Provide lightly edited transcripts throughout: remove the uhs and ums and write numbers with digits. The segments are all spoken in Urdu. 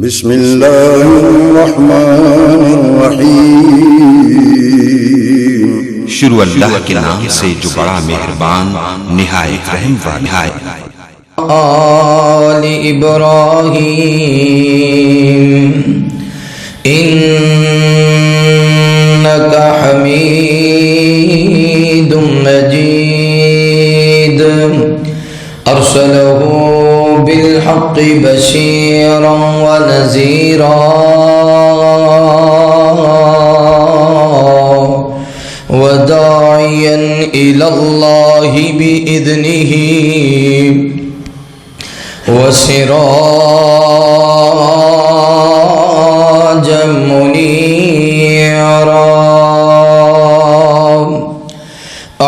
بسم اللہ الرحمن الرحیم۔ شروع اللہ کے نام سے جو بڑا مہربان نہایت رحم والا ہے۔ آل ابراہیم انک حمید مجید ارسلہ بالحق بشیرا ونذیرا وداعیا الی اللہ بإذنہ وسراجا منیرا۔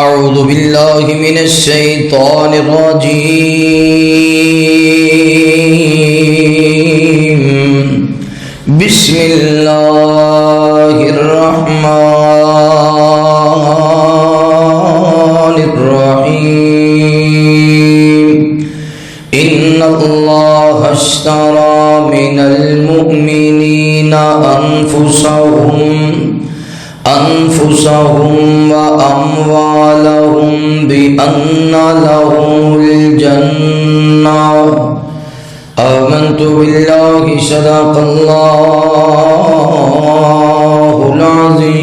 اعوذ باللہ من الشیطان الرجیم، بسم اللہ الرحمن الرحیم۔ ان اللہ اشترى من المؤمنین انفسهم واموالهم بان لهم الجنہ۔ آمنت باللہ صدق اللہ العظیم۔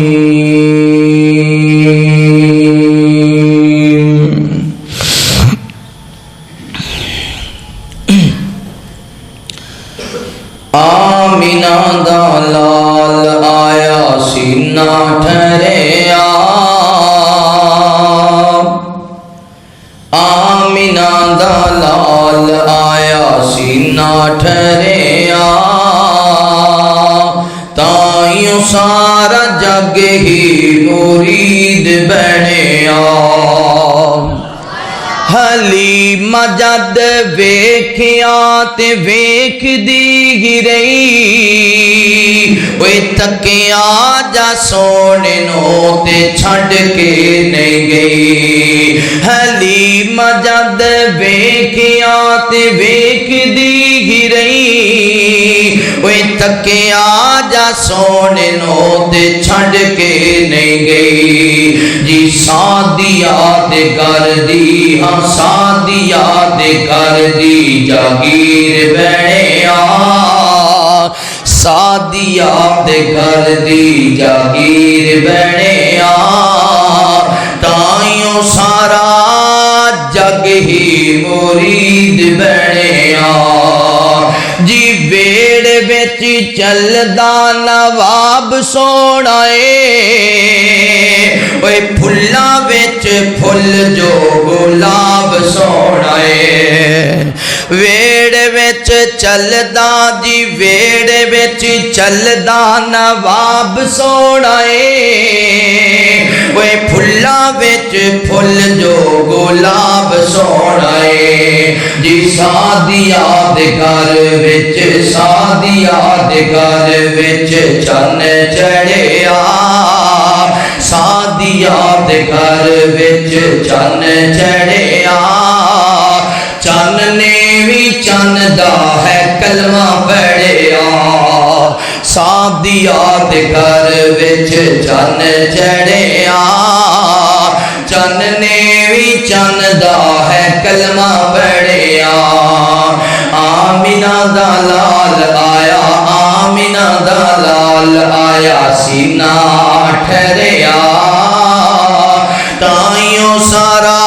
آمینہ دا لال آیا سینہ ٹھہریا، آمینہ دا لال آیا سینہ ٹھہریا، تائیوں سارا جگ ہی مرید بنیا۔ حلیمہ جد ویکھیا تے ویکھ دی ہی رہی، اوے تکیا جا سونے نو تے چھڈ کے نہیں گئی۔ حلیمہ جد ویکھیا تے ویکھ دی ہی رہی، اوے تکیا جا سونے نو تے چھڈ کے نہیں گئی۔ جی سادیا دے گھر دی سادیا دے گھر دی جاگیر بنیا، سادیا دے گھر دی جاگیر بنیا، تائیوں سارا جگ ہی مرید بنیا۔ جی ویڑ وچ چلدا نواب سونا اے، اوے پھلاں وچ پھل جو گلاب سونا اے۔ ویڑ وچ چلدا جی ویڑ وچ چلدا نواب سونا اے، اوے پھلاں وچ پھل جو گلاب سونا اے۔ جی سادیا دے گھر وچ سادیا دے گھر وچ چن چڑھیا، سادیا دے گھر وچ چن چڑھیا، چن نے بھی چن دا ہے کلمہ پڑھیا۔ سادیا دے گھر وچ چن چڑھیا، چن نے بھی چن دا ہے کلمہ پڑھیا۔ آمینہ دا لال آیا آمینہ دا لال آیا سینہ ٹھہریا، تائیوں سارا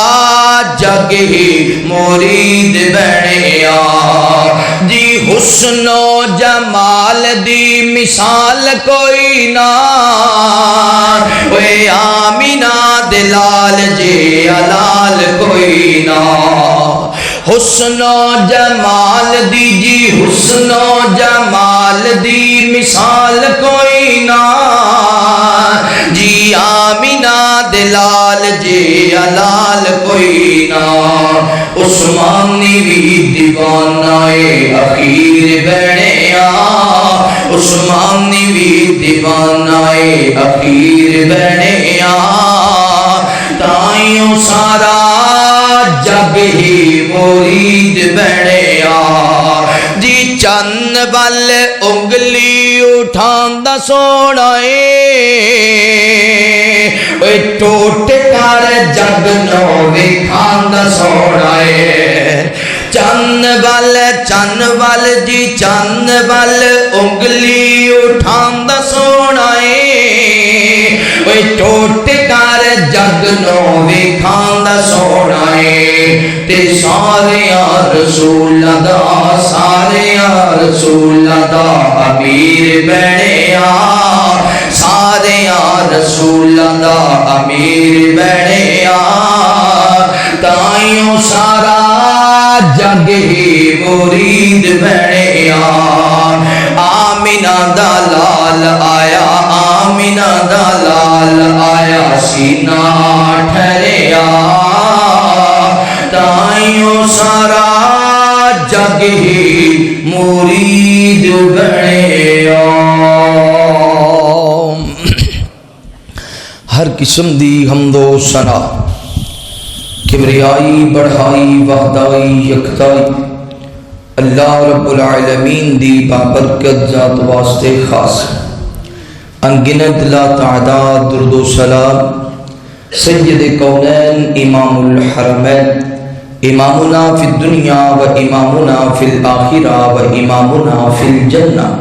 جگ ہی مرید بنیا۔ جی حسن و جمال دی مثال کوئی نہ، اوے آمینہ دے لال جی لال کوئی نہ۔ حسن و جمال دی جی حسن و جمال دی مثال کوئی نہ، جی آمینہ دے لال جی لال کوئی نہ۔ عثمانی بھی دیوانہ اخیر بنیا، عثمانی بھی دیوانہ اخیر بنیا، تائیوں سارا جگ ہی مرید بنیا۔ جی چند بل انگلی اٹھاندا سونا اے ٹوٹ کر جگ نو وکھاندا سونا چند بل جی چند بل انگلی اٹھاندا سونا اے ٹوٹ کر جگ نو وکھاندا سونا تے سارے رسول دا امیر بنیا سارے رسول دا امیر بنیا تائیوں سارا جگ ہی مرید بنیا آمینہ دا لال آیا آمینہ دا لال آیا سینہ ٹھہریا تائیوں سارا جگ ہی مرید بنیا ہر قسم دی حمد و ثنا کبریائی بڑھائی وحدائی یکتائی اللہ رب العالمین دی بابرکت ذات واسطے خاص انگنت لا تعداد درد و سلام سید کونین امام الحرمین امامنا فی الدنیا و امامنا فی الآخرہ و امامنا فی الجنہ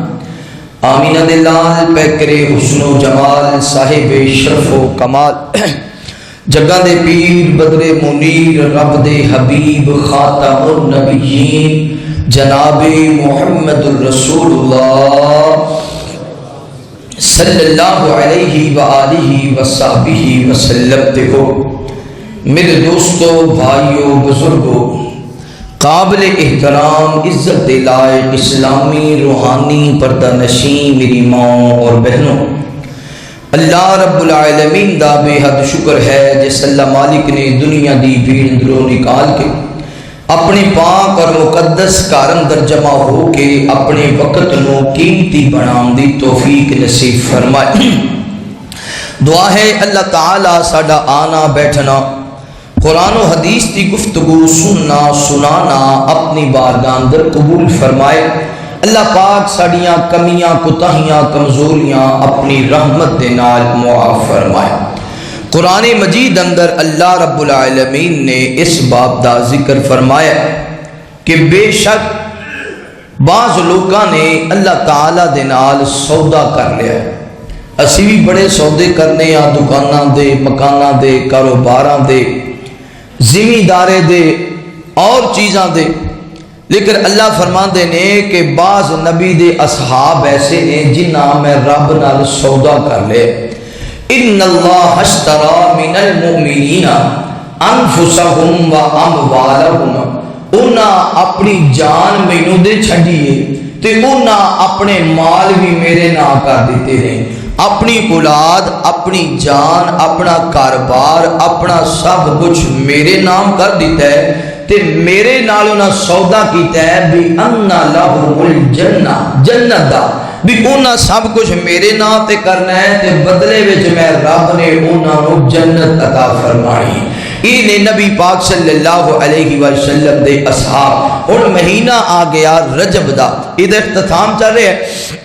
آمینہ دلال پیکر حسن و جمال صاحب شرف و کمال جگہ دے پیر بدر منیر رب دے حبیب خاتم النبیین جناب محمد الرسول اللہ صلی اللہ علیہ وآلہ وصحبہ وسلم تے ہو میرے دوستو بھائیو بزرگو قابل احترام عزت لائق اسلامی روحانی پردہ نشین میری ماں اور بہنوں اللہ رب العالمین دا بے حد شکر ہے جس اللہ مالک نے دنیا دی بھیڑ اندروں نکال کے اپنے پاک اور مقدس کار اندر جمع ہو کے اپنے وقت نو قیمتی بنام دی توفیق نصیب فرمائے دعا ہے اللہ تعالی ساڈا آنا بیٹھنا قرآن و حدیث دی گفتگو سننا سنانا اپنی بارگاہ اندر قبول فرمائے اللہ پاک ساڑیاں کمیاں کوتاہیاں کمزوریاں اپنی رحمت دے نال معاف فرمائے قرآن مجید اندر اللہ رب العالمین نے اس باب دا ذکر فرمایا کہ بے شک بعض لوگاں نے اللہ تعالیٰ دے نال سودا کر لیا اسی بھی بڑے سودے کرنے یا دکاناں دے مکاناں دے کاروباراں دے زمیندارے دے اور چیزاں دے لیکن اللہ فرماندے نے کہ بعض نبی دے اصحاب ایسے نے جنہ میں رب نال سودا کر لے ان اللہ اشترى من المؤمنین انفسهم و اموالهم انہاں اپنی جان مینوں دے چھڈیے تے انہاں اپنے مال بھی میرے نام کر دیتے ہیں اپنی اولاد اپنی جان اپنا کاروبار اپنا سب کچھ میرے نام کر دیتا ہے تے میرے نال انہاں سودا کیتا ہے بھی ان لہم الجنہ جنت دا بھی انہاں سب کچھ میرے نام تے کرنا ہے تے بدلے وچ میں رب نے انہاں نو جنت عطا فرمانی یہ نبی پاک صلی اللہ علیہ وسلم دے اصحاب اور مہینہ آ گیا رجب دا ادھر اختتام چل رہے ہیں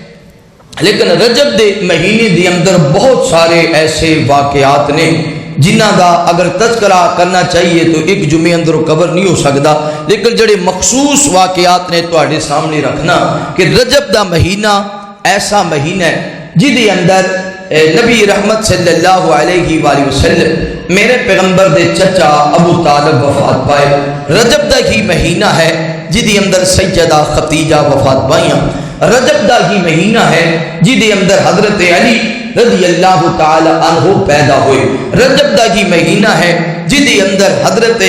لیکن رجب دے مہینے دے اندر بہت سارے ایسے واقعات نے جنہ دا اگر تذکرہ کرنا چاہیے تو ایک جمعے اندر کور نہیں ہو سکتا لیکن جڑے مخصوص واقعات نے تواڈے سامنے رکھنا کہ رجب دا مہینہ ایسا مہینہ ہے جدے اندر نبی رحمت صلی اللہ علیہ وآلہ وسلم میرے پیغمبر دے چچا ابو طالب وفات پائے رجب دا ہی مہینہ ہے جدے اندر سیدہ خدیجہ وفات پائیاں رجب دا ہی مہینہ ہے جدے اندر حضرت علی رضی اللہ تعالی عنہ پیدا ہوئے رجب دا ہی مہینہ ہے جدے اندر حضرت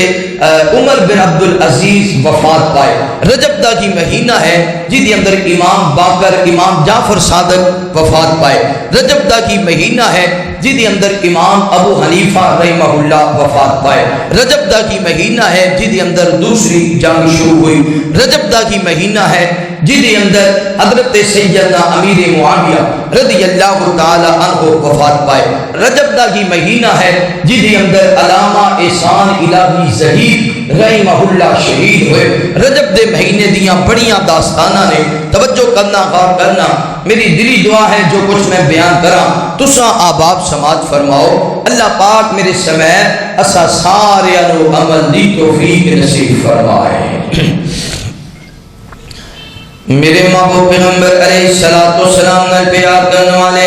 عمر بن عبدالعزیز وفات پائے رجب دا ہی مہینہ ہے جدے اندر امام باقر امام جعفر صادق وفات پائے رجب دا ہی مہینہ ہے جدے اندر امام ابو حنیفہ رحمہ اللہ وفات پائے رجب دا ہی مہینہ ہے جدے اندر دوسری جنگ شروع ہوئی رجب دا ہی مہینہ ہے جدی اندر حضرت سیدنا امیر معاویہ رضی اللہ تعالی عنہ وفات پائے۔ رجب دا ہی مہینہ ہے جدی اندر علامہ احسان الہی ظہیر رحمہ اللہ شہید ہوئے۔ رجب دے مہینے دیاں بڑیاں داستانہ نے توجہ کرنا، غور کرنا، میری دلی دعا ہے جو کچھ میں بیان کراں تساں آباب سماعت فرماؤ۔ اللہ پاک میرے سمیت اسا سارے انو عمل دی توفیق نصیب فرمائے۔ میرے محبوب پیغمبر علیہ السلام نے پیار کرنے والے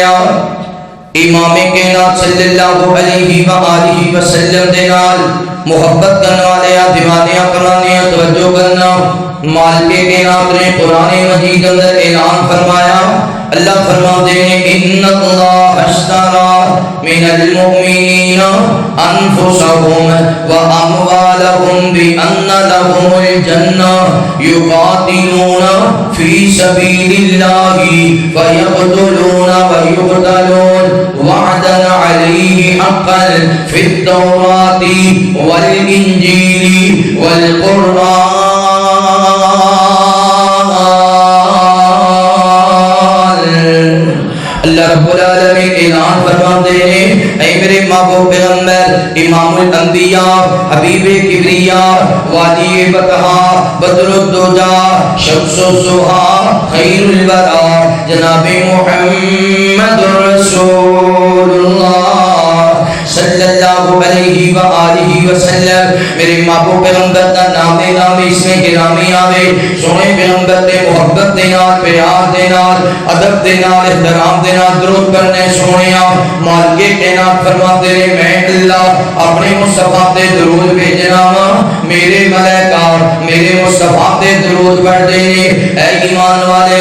امام کائنات صلی اللہ علیہ وآلہ وسلم دے نال محبت کرنے والے دیوانیاں قرآنیاں توجہ کرنا۔ مالک کائنات نے قرآن مجید اندر اعلان فرمایا، اللہ فرماتے ہیں ان اللہ اشتری من المؤمنین انفسهم واموالهم بان لهم الجنہ یقاتلون فی سبیل اللہ فیقتلون ویقتلون وعدا علیہ حقا فی التوراۃ والانجیل والقرآن۔ اللہ رب العالمین اعلان فرماتے ہیں، اے میرے محبوب پیغمبر امام الانبیاء حبیب کبریا والی بطحا بدر الدجا شمس الضحا خیر الورا جناب محمد رسول اللہ صلی اللہ علیہ وآلہ وسلم۔ میرے محبوب پیغمبر دا نام اس میں گرامی آوے، سونے پیغمبر دے محبت دے نال، پیار دے نال، ادب دے نال، احترام دے نال درود کرنے سونیا۔ مالک کائنات فرماتے ہیں میں اللہ اپنے مصطفیٰ تے درود بھیجنا وا، میرے ملائکہ میرے مصطفیٰ تے درود پڑھ دینے۔ اے ایمان والے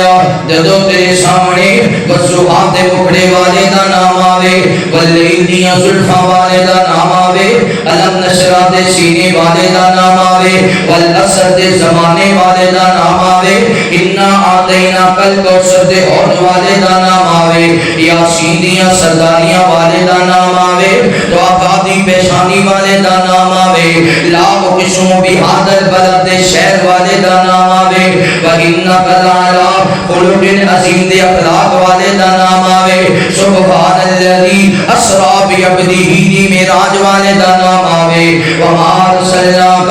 جدو تیرے سامنے وضحا دے مکھڑے والے دا نام آوے، واللیل دیاں زلفاں والے دا نام آوے، علم نشرہ دے سینے والے دا نام آوے، والعصر دے زمانے والے دا نام آوے، انا آتینا کل کوثر دے حوض والے دا نام آوے، یاسین دیاں سرداریاں والے دا نام آوے، تو آبادی پیشانی والے دا نام آوے، لا اقسم بہذا البلد دے شہر والے دا نام آوے، وَإِنَّكَ لَعَلَىٰ خُلُقٍ عَظِيمٍ دے اخلاق والے دا نام آوے، سبحان الذی اسریٰ بعبدہ دی معراج والے دا نام آوے، وَمَا أَرْسَلْنَاكَ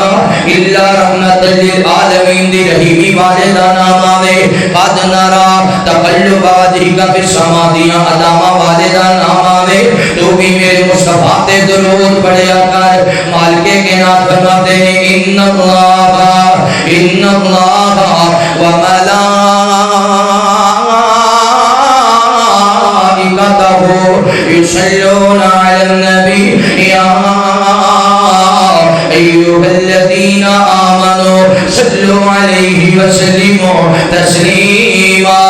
إِلَّا رَحْمَةً لِلْعَالَمِينَ دی رحیمی والے دا نام آوے، قَدْ نَرَىٰ تَقَلُّبَ وَجْهِكَ فِي السَّمَاءِ دیاں علامہ والے دا نام آوے، تو بھی میرے مصطفیٰ تے درود پڑھیا کر۔ مالک کائنات فرماتے ہیں ان اللہ وملائکتہ یصلون علی النبی یا ایھا الذین آمنوا صلوا علیہ وسلموا تسلیما۔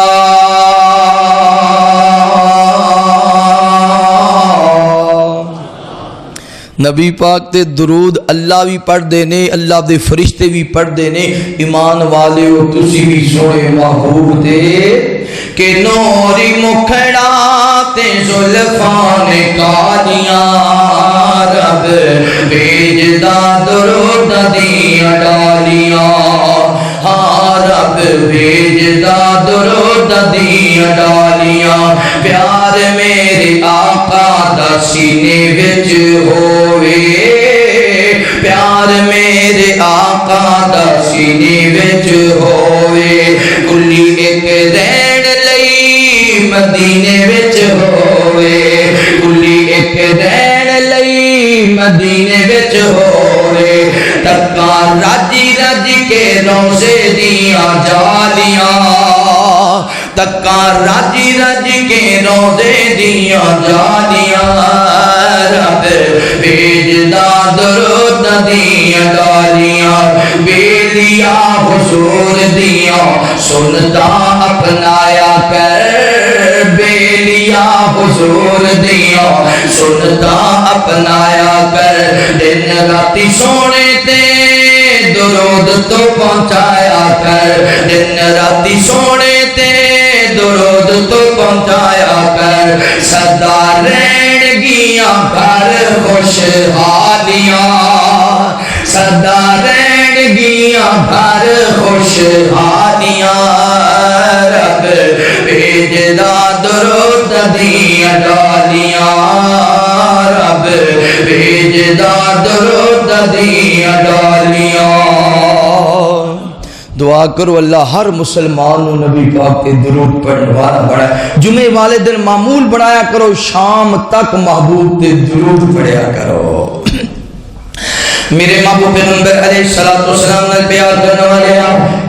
نبی پاک تے درود اللہ بھی پڑھ دینے، اللہ دے فرشتے بھی پڑھ دینے۔ ایمان والے ہو تسی بھی سونے محبوب دے کہ نوری مکھڑا تے زلفان کالیاں رب بھیجدا درود دیاں ڈالیاں، ہاں رب بھیجدا درود دیاں ڈالیاں، پیار میرے آقا دا سینے وچ ہووے، پیار میرے آقا دا سینے وچ ہووے، کلی ایک رہن لئی مدینے وچ ہووے، کلی ایک رہن لئی مدینے وچ ہووے، تکا راجی رج کے روزے دیاں جالیاں، تکا راجی رج کے روزے دیاں جالیاں، رب بھیجدا درود دیاں ڈالیاں، بیلیا حضور دیاں سنتا اپنایا کر، بیلیا حضور دیاں سنتا اپنایا کر، دن راتی سونے تے درود تو پہنچایا کر، دن راتی سونے تے درود تو پہنچایا کر، سدا رہن گیاں گھر خوشحالیاں، سدا رہن گیاں دنیا بھر خوشحالیاں رب بھیجدا درود دیاں ڈالیاں رب بھیجدا درود دیاں ڈالیاں دعا کرو اللہ ہر مسلمان و نبی پاک کے درود پڑھنے والا بنائے جمعے والے دن معمول بنایا کرو شام تک محبوب کے درود پڑھیا کرو میرے محبوب پیغمبر علیہ السلام نے پیار کرنے والے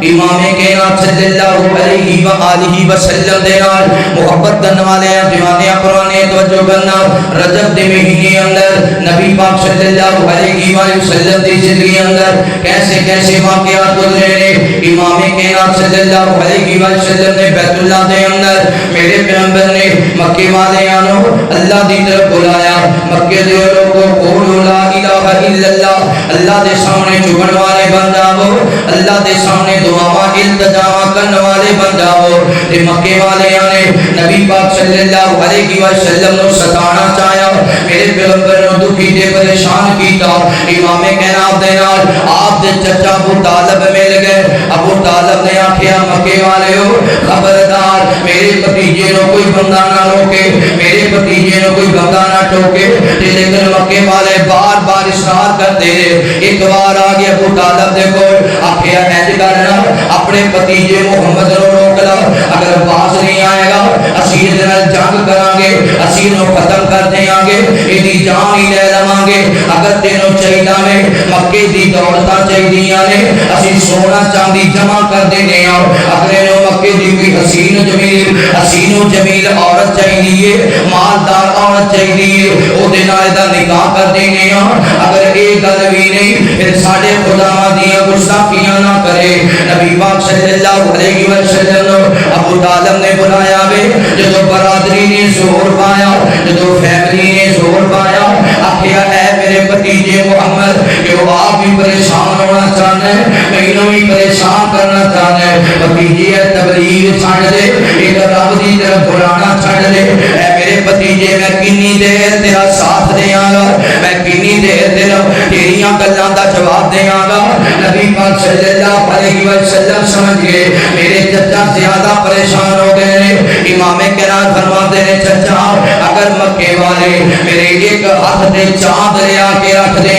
امام کائنات صلی اللہ علیہ وآلہ وسلم دے نال محبت کرنے والے دیوانے قرآن توجہ کرنا رجب دے مہینے اندر نبی پاک صلی اللہ علیہ وآلہ وسلم دی زندگی اندر کیسے کیسے واقعات گزرے نے امام کائنات صلی اللہ علیہ وآلہ وسلم نے بیت اللہ دے اندر میرے پیغمبر نے مکے والے آنو اللہ دی طرف بلایا مکے دے لوگوں قولوا لا الہ الا اللہ اللہ دے سامنے جھکن والے بن جاؤ اللہ دے سامنے دعاواں التجاواں کرنے والے بن جاؤ تے مکے والے نے نبی پاک صلی اللہ علیہ وسلم نو ستانا چاہیا میرے پیغمبر نو دکھی تے پریشان کیتا امام کائنات دے نال آپ دے چچا ابو طالب مل گئے ابو طالب نے آکھیا مکے والےو خبردار میرے بھتیجے نو کوئی بندہ نہ روکے میرے بھتیجے نو کوئی بندہ نہ ٹوکے تے لیکن مکے والے بار بار اصرار کرتے ایک بار آ گیا ابو طالب دے کول آکھیا انج کرنا اپنے بھتیجے محمد نو روک لا اگر باز نہیں آئے گا اسی دے نال جنگ کران گے اسی نو ختم کر دیاں گے ایدی جان ہی لے لواں گے اگر تینوں چاہیدا نے مکے دی دولتاں چاہیدیاں نے اسی سونا چاندی جمع کر دینے ہاں اگر نو مکے دی کوئی حسین و جمیل عورت چاہیے مالدار عورت چاہیے او دے نال دا نکاح کر دینے ہاں اگر ایک گل بھی نہیں پھر ساڑے خدا دیاں گستاخیاں نہ کرے نبی پاک صلی اللہ علیہ وسلم ابو طالب نے بلایا وے جدو برادری نے زور پایا جدو فیملی نے زور پایا آکھیا اے میرے بھتیجے محمد کہ وہ آپ بھی پریشان ہونا چاہنے مینوں بھی پریشان کرنا چاہنے بھتیجے تبلیغ چھڑ دے ایک رب دی طرف بلانا چھڑ دے اے میرے بھتیجے میں کنی دیر تیرا ساتھ دیاں گا میں کنی دیر تیریاں گلاں دا جواب دیاں گا نبی پاک صلی اللہ علیہ وسلم سمجھ گئے میرے چچا زیادہ پریشان ہو گئے نے امام کائنات فرماتے ہیں چچا اگر مکے والے میرے ایک ہاتھ دے چاند لے آ کے رکھ دے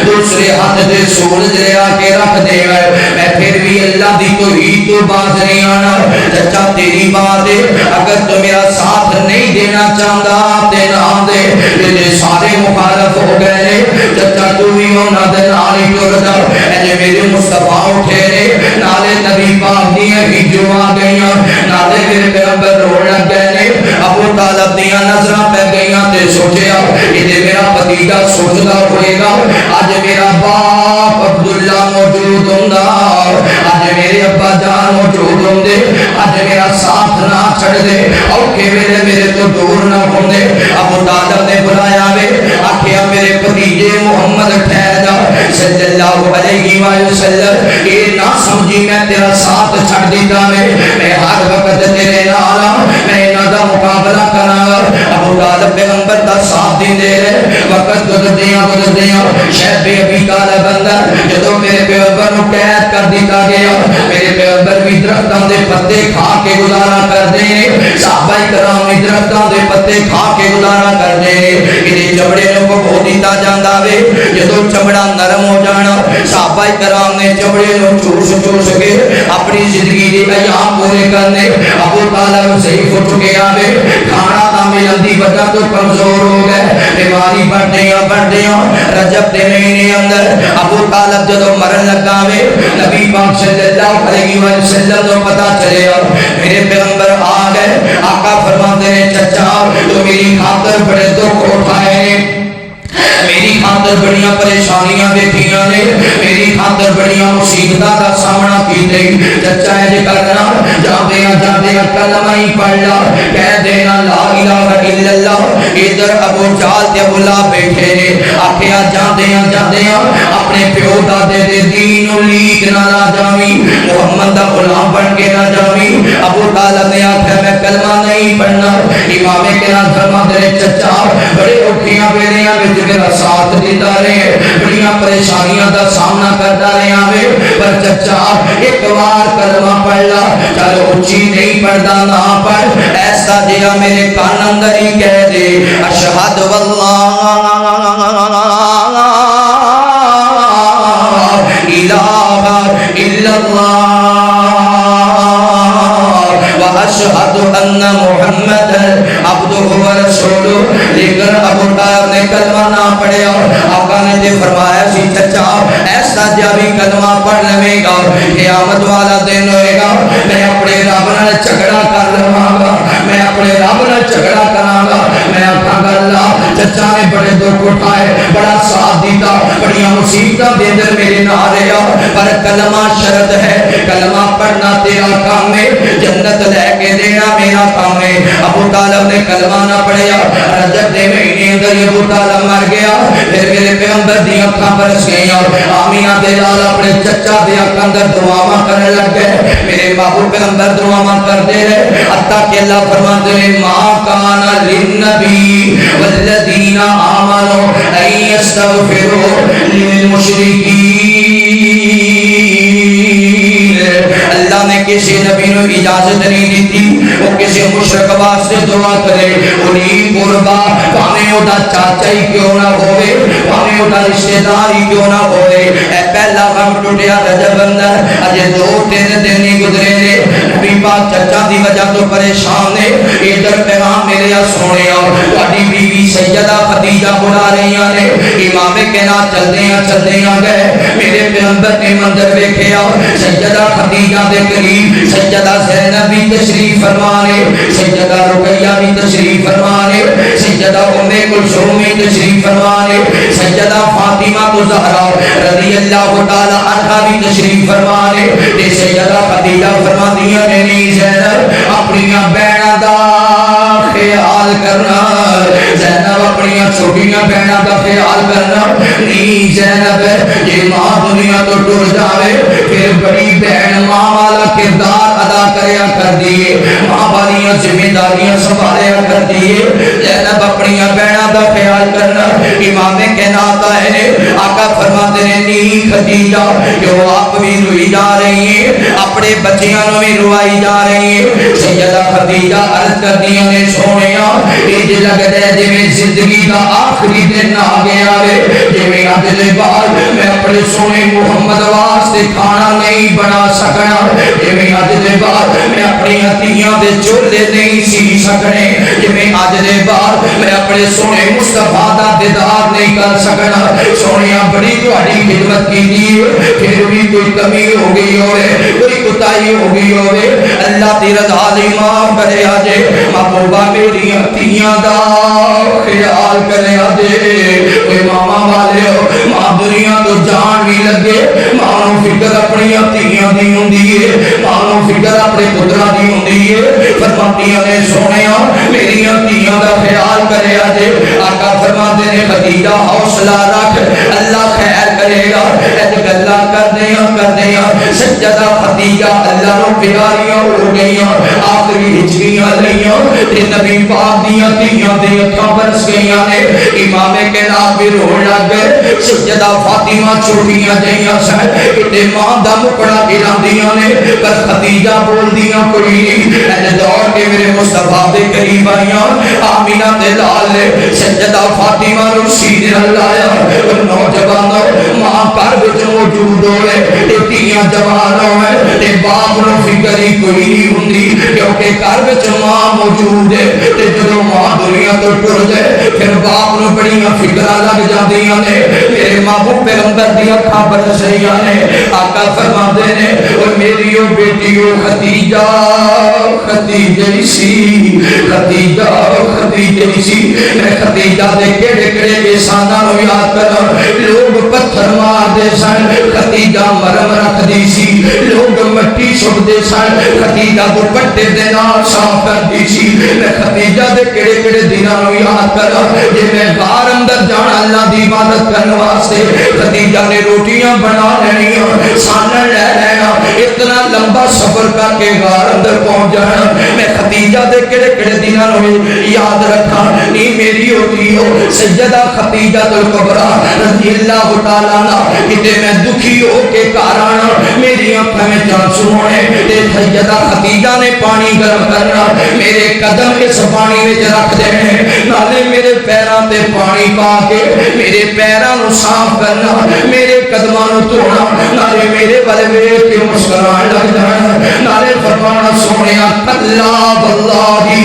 دوسرے ہاتھ دے سورج لے آ کے رکھ دے میں پھر بھی اللہ دی توحید تو باز نہیں آنا چچا تیری بات ہے اگر تو میرا ساتھ نہیں دینا چاہتا تے نہ دے میرے سارے مخالف ہو گئے چچا تو بھی ہونا دے نالی ٹردا اے میرے مصطفیٰ اٹھے نے نالے نبی پاک دیاں ہجو آ گئیاں نالے میرے پیغمبر روڑ لگ گئے نے ابو طالب دیاں نظراں پہ گئیاں تے سوچیا یہ میرا بھتیجا سوچدا ہوئے گا اج میرا باپ عبداللہ موجود ہوندا اج میرے ابا جان موجود ہوندے اج میرا ساتھ نہ چھڑ دے اوکھے میرے تو دور نہ ہوندے ابو طالب نے بلایا وے آکھیا میرے بھتیجے محمد ٹھہر جا صلی اللہ علیہ وسلم یہ نہ سمجھی میں تیرا ساتھ چھڑ دیتا میں ہر وقت تیرے نال میں انہاں دا مقابلہ کراں ابو طالب پیغمبر دا ساتھ دے رہے وقت گزردیاں شہر ابی طالب اندر جدو میرے پیغمبر نو قید کر دیتا گیا میرے پیغمبر بھی درختاں دے پتے کھا کے گزارا کرتے ہیں صحابہ کرام بھی درختاں دے پتے کھا کے گزارا کرتے ہیں کہ چمڑے نو کھو دیتا جاندا وے جدو چمڑا نرم ہو جانا صحابہ کرام نے چمڑے نو چوس کے اپنی زندگی دے ایام پورے کرنے ابو طالب ضعیف ہو چکے آوے کھانا نہ ملن دی وجہ تو کمزور ہو گئے بیماری بڑھدیاں رجب دے مہینے اندر ابو طالب جدو مرن لگا وے نبی پاک صلی اللہ علیہ وسلم کو پتہ چلے میرے پیغمبر آ گئے آقا فرماتے ہیں چچا تو میری خاطر بڑے دکھ اٹھائے میری خاطر بڑیاں پریشانیاں دیکھیاں نے میری خاطر بڑیاں مصیبتاں دا سامنا کیتے چچا ہے کرنا جاندیاں کلمہ ہی پڑھ لا کہہ دینا لا الہ الا اللہ ادھر ابو جہل تے ابو لہب بیٹھے نے آکھیا جاندیاں اپنے پیو دادے دے دین و لیک نہ لا جاویں محمد دا غلام بن کے نہ جاویں ابو طالب نے آکھیا میں کلمہ نہیں نہیں پڑھنا. امام کے نام فرماتے ہیں چچا بڑے اوکھیاں ویلیاں وچ میرا ساتھ دیتا رہے, بڑیاں پریشانیاں دا سامنا کرتا رہا وے, پر چچا ایک بار کلمہ پڑھ لا. چلو اچھی نہیں پڑھدا نہ پڑھ, ایسا جہا میرے کان اندر ہی کہہ دے اشہد واللہ الہ الا اللہ واشہد ان محمد عبدہ ورسولہ. لیکن ابو طالب نے کلمہ نہ پڑھیا. آقا نے جے فرمایا سی چچا ایسا جب بھی کلمہ پڑھ لے گا قیامت والا دن ہوئے گا, میں اپنے رب نال جھگڑا کر لواں گا, میں اپنے رب نال جھگڑا کراں گا. میں آکھاں گا اللہ چچا نے بڑے دکھ اٹھائے, بڑا ساتھ دیتا, بڑیاں مصیبتاں دے اندر میرے نال رہیا, پر کلمہ شرط ہے, کلمہ پڑھنا تیرا کام ہے, جنت لے کے دینا میرا کام ہے. ابو طالب نے کلمہ نہ پڑھیا. رجب دے مہینے اندر ابو طالب مر گیا. پھر میرے پیغمبر دی اکھاں برس گئیاں. آمینہ دے لال اپنے چچا دے اکھاں اندر دعاواں کرنے لگ گئے. میرے محبوب پیغمبر دعاواں کرتے رہے حتیٰ کہ اللہ فرماتے ہیں ما کان للنبی والذین آمنوا ان یستغفروا للمشرکین. اللہ نے کسی نبی نو اجازت نہیں دیتی وہ کسی مشرک واسطے دعا کرے. انہیں قربا پاویں او دا چاچا ہی کیوں نہ ہوئے, پاویں او دا رشتہ دار ہی کیوں نہ ہوئے. اے پہلا غم ٹوٹیا رجب اندر, اجے 2-3 دن ہی گزرے نے, نبی پاک چچا دی وجہ تو پریشان نے. ادھر پیغام میرے سونیا تہاڈی بیوی سیدہ خدیجہ بلا رہی نے. امام کے نال چلدیاں گئے. میرے پیغمبر نے منظر ویکھیا, سیدہ خدیجہ دے قریب سیدہ زینب بھی تشریف فرمانے, سیدہ رقیہ بھی تشریف فرمانے, سیدہ ام کلثوم بھی تشریف فرمانے, سیدہ فاطمہ الزہرا رضی اللہ تعالی عنہا بھی تشریف فرمانے. تے سیدہ خدیجہ فرماندیاں نے نہیں زینب اپنی بہناں دا خیال کرنا, زینب اپنی چھوٹیاں بہناں دا خیال کرنا. نہیں زینب یہ ماں دنیا تو ٹر جاوے پھر بڑی بہن ماں والا کردار ادا کریا کر دیے, ماں والیاں ذمہ داریاں سنبھالیا کر دیے. زینب اپنی بہناں دا خیال کرنا. امام کائنات آئے نے, آقا فرماتے ہیں نہیں خدیجہ کہ آپ بھی روئی جا رہی ہیں, اپنے بچیاں نو بھی روائی جا رہی ہیں. سیدہ خدیجہ عرض کر دیا نے سونیا اج لگدا ہے جویں زندگی دا آخری دن آ گیا ہے, جویں اج دے بعد میں اپنے سونے محمد واسطے کھانا نہیں بنا سکنا, جویں اج دے بعد میں اپنی عطیاں دے چولہے نہیں سی سکنے, جویں اج دے بعد میں اپنے سونے مصطفیٰ دا دیدار نہیں کر سکنا. سونیا بڑی تہاڈی خدمت کیتی ہے, پھر بھی کوئی کمی ہو گئی ہوئے, کوئی کوتاہی ہو گئی ہوئے, اللہ دی رضا لئی معاف کرے آجے. محبوبہ میری عطیاں دا خیال کرے آجے. کوئی ماما والے ہو, ماں دنیا تو جان بھی لگے, ماں فکر اپنی عطیاں دی ہوندی ہے, ماں فکر اپنے پترا دی ہوندی ہے. فرماتیاں نے سونیا میری عطیاں دا خیال کرے آجے. آقا فرماتے نے خدیجہ حوصلہ رکھ, اللہ خیر کرے گا. ایسے گلا کر دیا سجدہ خدیجہ اللہ نو پیاریاں ہو گئیاں, آخری ہجریاں لئیاں تے نبی پاک دیاں تیاں دے اکھاں برس گئیاں نے. امام کے نام بھی رو لگ گئے. سجدہ فاطمہ چھوٹیاں جائیاں سن, اتے ماں دا مکڑا گراندیاں نے, پر خدیجہ بول دیاں کوئی نہیں. ایسے دوڑ کے میرے مصطفیٰ دے قریب آئیاں, آمینہ دے لال نے سجدہ فاطمہ نو سیدھے لایا. نوجوانوں ماں گھر وچ موجود ہوئے, تیاں جوان ہوئے, تے باپ نو فکر ہی کوئی نہیں ہوندی کیونکہ گھر وچ ماں موجود ہے. تے جدوں ماں دنیا تو ٹر جائے پھر باپ نو بڑیاں فکراں لگ جاندیاں نے. میرے محبوب پیغمبر دی اکھاں برس رہیاں نے. آقا فرماندے نے او میری او بیٹی او خدیجہ خدیجہ سی, خدیجہ خدیجہ سی. میں خدیجہ دے کیڑے کیڑے احساناں نو یاد کراں. لوگ پتھر مار دے سن, خدیجہ مرم رکھ دی سی. لوگ مٹی چھپ دے سن, خدیجہ دوپٹے دے نال صاف کر دی سی. میں خدیجہ دے کیڑے کیڑے دناں نو یاد کراں. جے میں غار اندر جانا اللہ دی عبادت کرنے واسطے خدیجہ نے روٹیاں بنا لینیاں سانن لے لینا اتنا لمبا سفر کر کے غار اندر پہنچ جانا میں خدیجہ دے کڑے کڑے دنوں میں یاد رکھا نہیں میری ہوتی ہو سیدہ خدیجہ الکبریٰ رضی اللہ تعالیٰ عنہا کتے میں دکھی ہو کے گھر آنا میری آنکھوں میں آنسو ہونے تے سیدہ خدیجہ نے پانی گرم کرنا میرے قدم اس پانی میں رکھ دینے نالے میرے پیراں تے پانی پا کے میرے پیراں نو صاف کرنا میرے قدماں نو دھونا نالے میرے والے ویکھ کے مسکران لگ جانا نالے فرمانا سونیا کلا واللہ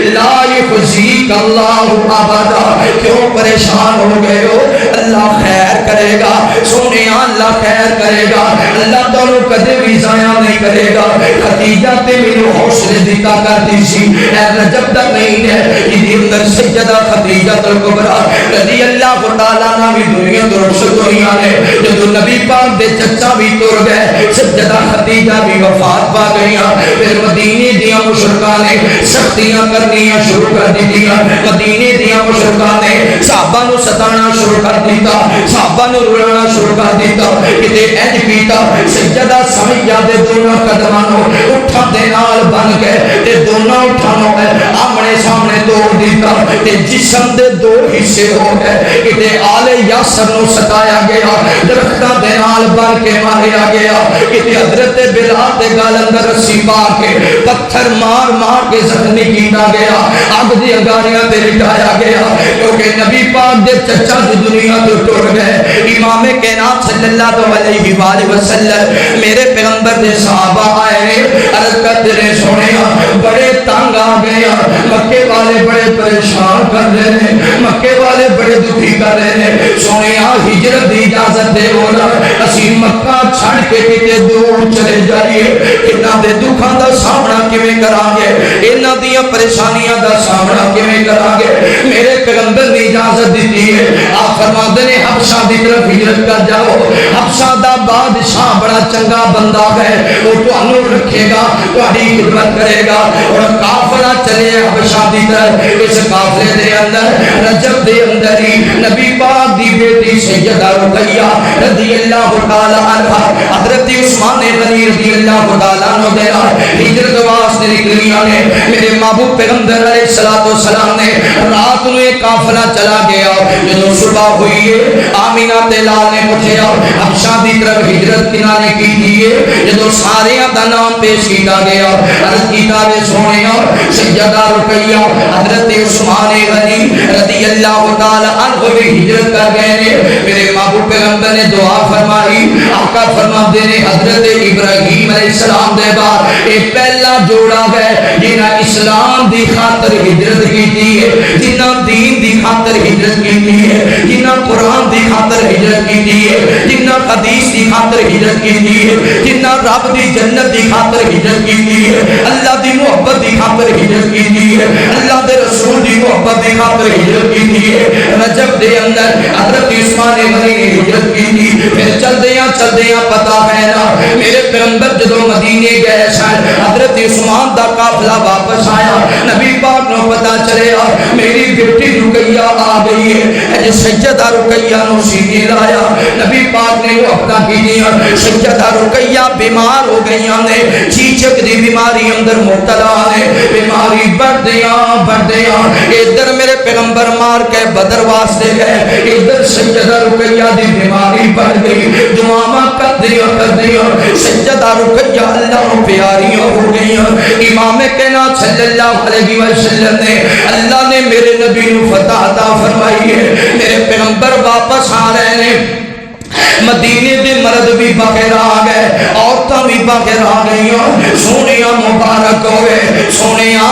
لا یخزیک اللہ ابدا کیوں پریشان ہو گئے ہو اللہ خیر کرے گا سونیا اللہ خیر کرے گا اللہ تانوں کدے بھی ضائع نہیں کرے گا خدیجہ تے میرے حوصلے دیتا کرتی سی اے رجب تک نہیں ہے یہ اندر سیدہ خدیجہ الکبریٰ رضی اللہ تعالیٰ عنہا بھی دنیا تو رخصت دنیا نے جب نبی پاک دے چچا بھی تر گئے سیدہ خدیجہ بھی وفات پا گئیاں پھر مدینے دیا مشرکاں نے سختیاں کرنیاں شروع کر دیتیاں مدینے دیا مشرکاں نے صحابہ نو ستانا شروع کر دیتا صحابہ نو رلانا شروع کر دیتا کتے اینج کیتا سیدہ سمیہ دے دونوں قدمانوں اٹھا دے نال بن گئے تے دونوں اٹھانوں ہے آمنے سامنے توڑ دیتا تے جسم دے دو حصے ہو گئے کتے آل یاسر نو ستایا گیا درختہ دے نال بن کے ماریا گیا کتے حضرت بلال دے گال اندر رسی پا کے پتھر مار مار کے زخمی کیتا گیا آگ دی انگاریاں تے لٹایا گیا کیونکہ نبی پاک دے چچا دی دنیا تو ٹوٹ گئے امام کائنات صلی اللہ علیہ وآلہ وسلم میرے پیغمبر دے صحابہ آئے نے عرض کرتے رہے سونیا بڑے تنگ آ گئے مکے والے بڑے پریشان کر رہے ہیں مکے والے بڑے دکھی کر رہے ہیں سونیا ہجرت دی اجازت دے ہونا اسی مکہ چھڑ کے کتے دور چلے جائیے انہاں دے دکھاں دا سامنا کیویں کران گے انہاں دیاں پریشانیاں دا سامنا کیویں کران گے میرے پیغمبر نے اجازت دیتی ہے آپ فرماتے ہیں حبشہ دی طرف ہجرت کر جاؤ حبشہ دا بادشاہ بڑا چنگا بندہ ہے وہ تانوں رکھے گا تہاڈی خدمت کرے گا اور قافلہ چلے حبشہ دی طرف اس قافلے دے اندر رجب دے اندر ہی نبی پاک دی بیٹی سیدہ رقیہ رضی اللہ تعالی عنہا حضرت عثمان غنی رضی اللہ تعالی عنہ دے ہجرت واسطے نکلیاں نے میرے محبوب پیغمبر علیہ الصلوۃ والسلام نے رات میں قافلہ چلا گیا جب صبح ہوئی ہے آمینہ تے لال نے پوچھا حبشہ دی طرف ہجرت کنا نے کی تھی جب سارے دا نام پیش کیتا گیا عرض کیتا وے سونیا سیدہ رقیہ حضرت عثمان غنی رضی اللہ تعالی عنہ بھی ہجرت کر گئے نے میرے محبوب پیغمبر نے دعا فرمائی آقا فرماتے ہیں حضرت ابراہیم علیہ السلام دے بعد ایک پہلا جوڑا ہے جنہاں اسلام دی خاطر ہجرت کی ہے جنہاں دین دی خاطر ہجرت کی ہے جنہاں قرآن دی خاطر ہجرت کی ہے جنہاں حدیث دی خاطر ہجرت کی ہے جنہاں رب دی جنت دی خاطر ہجرت کی ہے اللہ دی محبت دی خاطر ہجرت کی ہے اللہ دے رسول دی محبت دی خاطر ہجرت کی ہے رجب دے اندر حضرت عثمان غنی نے ہجرت کی تھی پھر چلدیاں پتہ ہے نا میرے پیغمبر جدو مدینے گئے سن حضرت عثمان دا قافلہ واپس آیا نبی پاک نو پتہ چلیا میری بیٹی رقیہ آ گئی ہے اج سیدہ رقیہ نو سینے لایا نبی پاک نے اپنا کی دیا سیدہ رقیہ بیمار ہو گئیاں نے چیچک دی بیماری اندر مبتلا نے بیماری بڑھدیاں ادھر میرے پیغمبر مار کے بدر واسطے گئے ادھر سیدہ رقیہ دی بیماری بڑھ گئی دعاواں کر دیا سیدہ رقیہ اللہ پیاریاں ہو گئی امام کائنات صلی اللہ علیہ وسلم نے اللہ نے میرے نبی نو فتح عطا فرمائی ہے میرے پیغمبر واپس آ رہے ہیں مدینے دے مرد بھی باہر آ گئے عورتاں بھی باہر آ گئیاں سونیا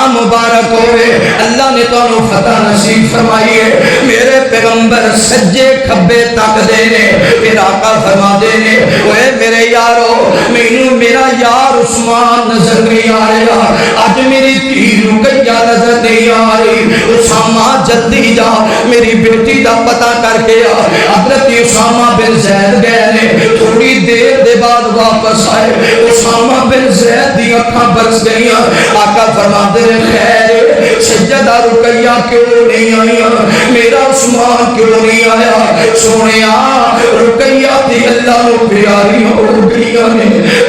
مبارک ہوئے اللہ نے تو فتح نصیب فرمائی ہے میرے پیغمبر سجے کھبے تک دے نے پھر آقا فرما دے نے اوے میرے یارو مینوں میرا یار عثمان نظر نہیں آ رہا اج میری دھی رقیہ نظر نہیں آ رہی اسامہ جلدی جا میری بیٹی دا پتہ کر کے آ حضرت اسامہ بن زید گئے نے تھوڑی دیر دے بعد واپس آئے اسامہ بن زید دی اکھاں برس گئیاں آقا فرماتے ہیں خیر سیدہ میرا رقیہ کیوں نہیں آیا، میرا عثمان کیوں نہیں آیا؟ سونیا رقیہ تے اللہ نو پیاری ہو گئیاں نے،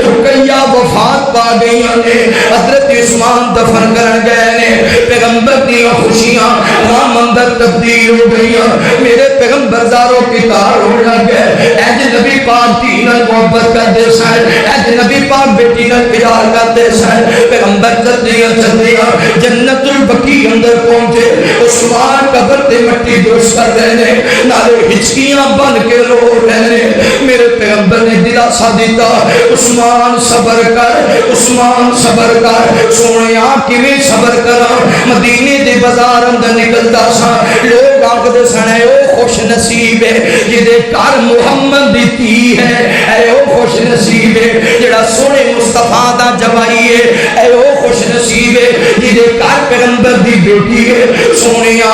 رقیہ وفات پا گئیاں نے، حضرت عثمان دفن کرن گئے نے، پیغمبر دی خوشیاں غم اندر تبدیل ہو گئیاں، میرے پیغمبر زاروں کی تار ہو لگ گئے، اے نبی پاک دین محبت کرتے سن، اے نبی پاک بیٹی نال پیار کرتے سن، پیغمبر چلدیاں چلدیاں جنت البقیع اندر پہنچے، عثمان قبر تے مٹی درست کر رہے نے، نالے ہچکیاں بن کے رو رہے نے، میرے پیغمبر نے دلاسا دیتا عثمان صبر کر، عثمان صبر کر، سونیا کیویں صبر کرا؟ مدینے دے بازار اندر نکلتا سا، لوگ آکھدے سن اے او خوش نصیب ہے جدے گھر محمد دی تھی ہے، اے او خوش نصیب ہے جڑا سونے مصطفیٰ دا جوائی ہے، اے او خوش نصیب ہے جدے گھر پیغمبر دی بیٹی ہے۔ سونیا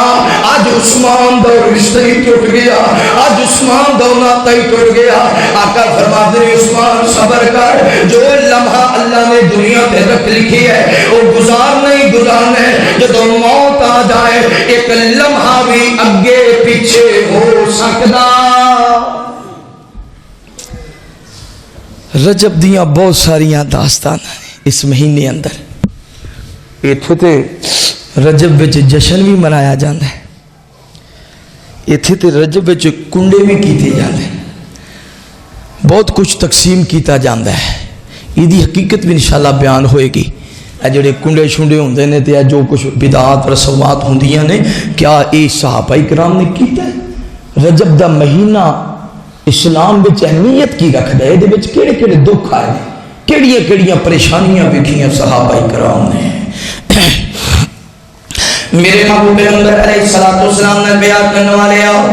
آج عثمان دا رشتہ ہی ٹوٹ گیا، آج عثمان دا ناتا ہی ٹوٹ گیا۔ آقا فرماتے ہیں عثمان صبر کر، جو لمحہ اللہ نے دنیا پہ رکھ لکھی ہے وہ گزار نہیں گزارنا ہے، جدو موت آ جائے ایک لمحہ بھی اگے پیچھے ہو سکتا۔ رجب دیاں بہت ساریاں داستان اس مہینے اندر، ایتھے تے رجب وچ جشن بھی منایا جاندہ ہے، ایتھے تے رجب وچ کنڈے بھی کیتے جاندے ہیں، بہت کچھ تقسیم کیتا جاندہ ہے، یہ حقیقت بھی انشاءاللہ بیان ہوئے گی۔ جڑے کنڈے شنڈے ہوندے نے تے جو کچھ بدعات رسومات ہوندیاں نے، کیا اے صحابہ کرام نے کیتا ہے؟ رجب دا مہینہ اسلام وچ اہمیت کی رکھدا ہے، دے وچ کیڑے کیڑے دکھ آئے، کیڑیاں کیڑیاں پریشانیاں ویکھیاں صحابہ کرام نے۔ میرے محبوب پیغمبر علیہ السلام نے بیان کرنے والے آؤ،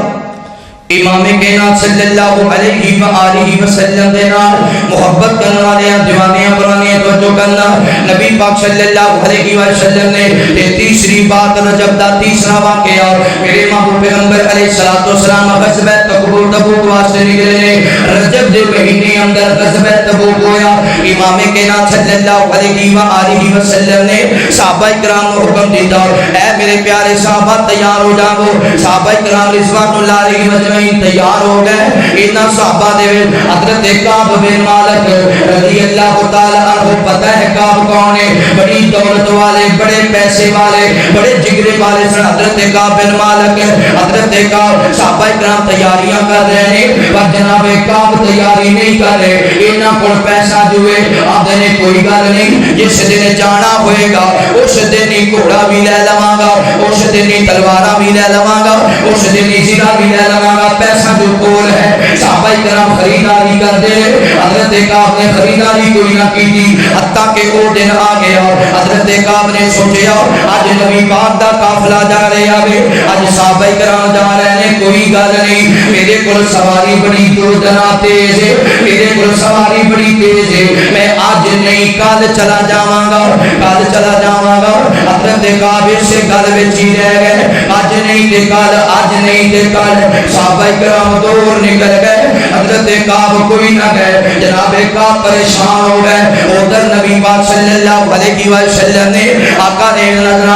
امام کائنات صلی اللہ علیہ وآلہ وسلم دے نال محبت کرنے والے دیوانیاں برانیاں توجہ کرنا۔ نبی پاک صلی اللہ علیہ وسلم نے تیسری بات رجب دا تیسرا واقعہ، میرے محبوب پیغمبر علیہ السلام غزوہ تبوک واسطے نکلے نے، رجب دے مہینے اندر غزوہ تبوک ہویا۔ امام کائنات صلی اللہ علیہ وآلہ وسلم نے صحابہ کرام کو حکم دیتا، اے میرے پیارے صحابہ تیار ہو جاؤ۔ صحابہ کرام رضوان اللہ علیہ وسلم تیار ہو گئے۔ اتنا صحابہ دے حضرت کعب بن مالک رضی اللہ تعالی عنہ، پتہ ہے کعب کون ہے؟ بڑی دولت والے، بڑے پیسے والے، بڑے جگرے والے سن حضرت کعب بن مالک۔ حضرت کعب صحابہ کرام تیاریاں کر رہے ہیں، پر جناب کعب تیاری نہیں کر رہے، انہاں کول پیسہ جو ہے آدھے نے کوئی گل نہیں، جس دن جانا ہوئے گا اس دن ہی گھوڑا بھی لے لواں گا، اس دن ہی تلواراں بھی لے لواں گا، اس دن ہی زرہ بھی لے لواں گا، پیسہ جو کول ہے۔ صحابہ کرام خریداری کر دے، حضرت کعب نے خریداری کوئی نہ کی تھی، حتیٰ کہ وہ دن آ گیا۔ حضرت کعب نے سوچیا آج نبی پاک دا قافلہ جا رہا ہے، آج صحابہ کرام جا رہے ہیں، کوئی گل نہیں، میرے کول سواری بڑی دردنا تیز ہے، میرے کول سواری بڑی تیز ہے، میں آج نہیں کل چلا جاواں گا، کل چلا جاواں گا۔ حضرت کعب سے گل وچ ہی رہ گئے، آج نہیں تے کل، آج نہیں تے کل۔ صحابہ کرام دور نکل گئے، حضرت کعب کوئی نہ گئے، جناب کعب پریشان ہو گئے۔ ادھر نبی پاک صلی اللہ علیہ وسلم نے آقا نے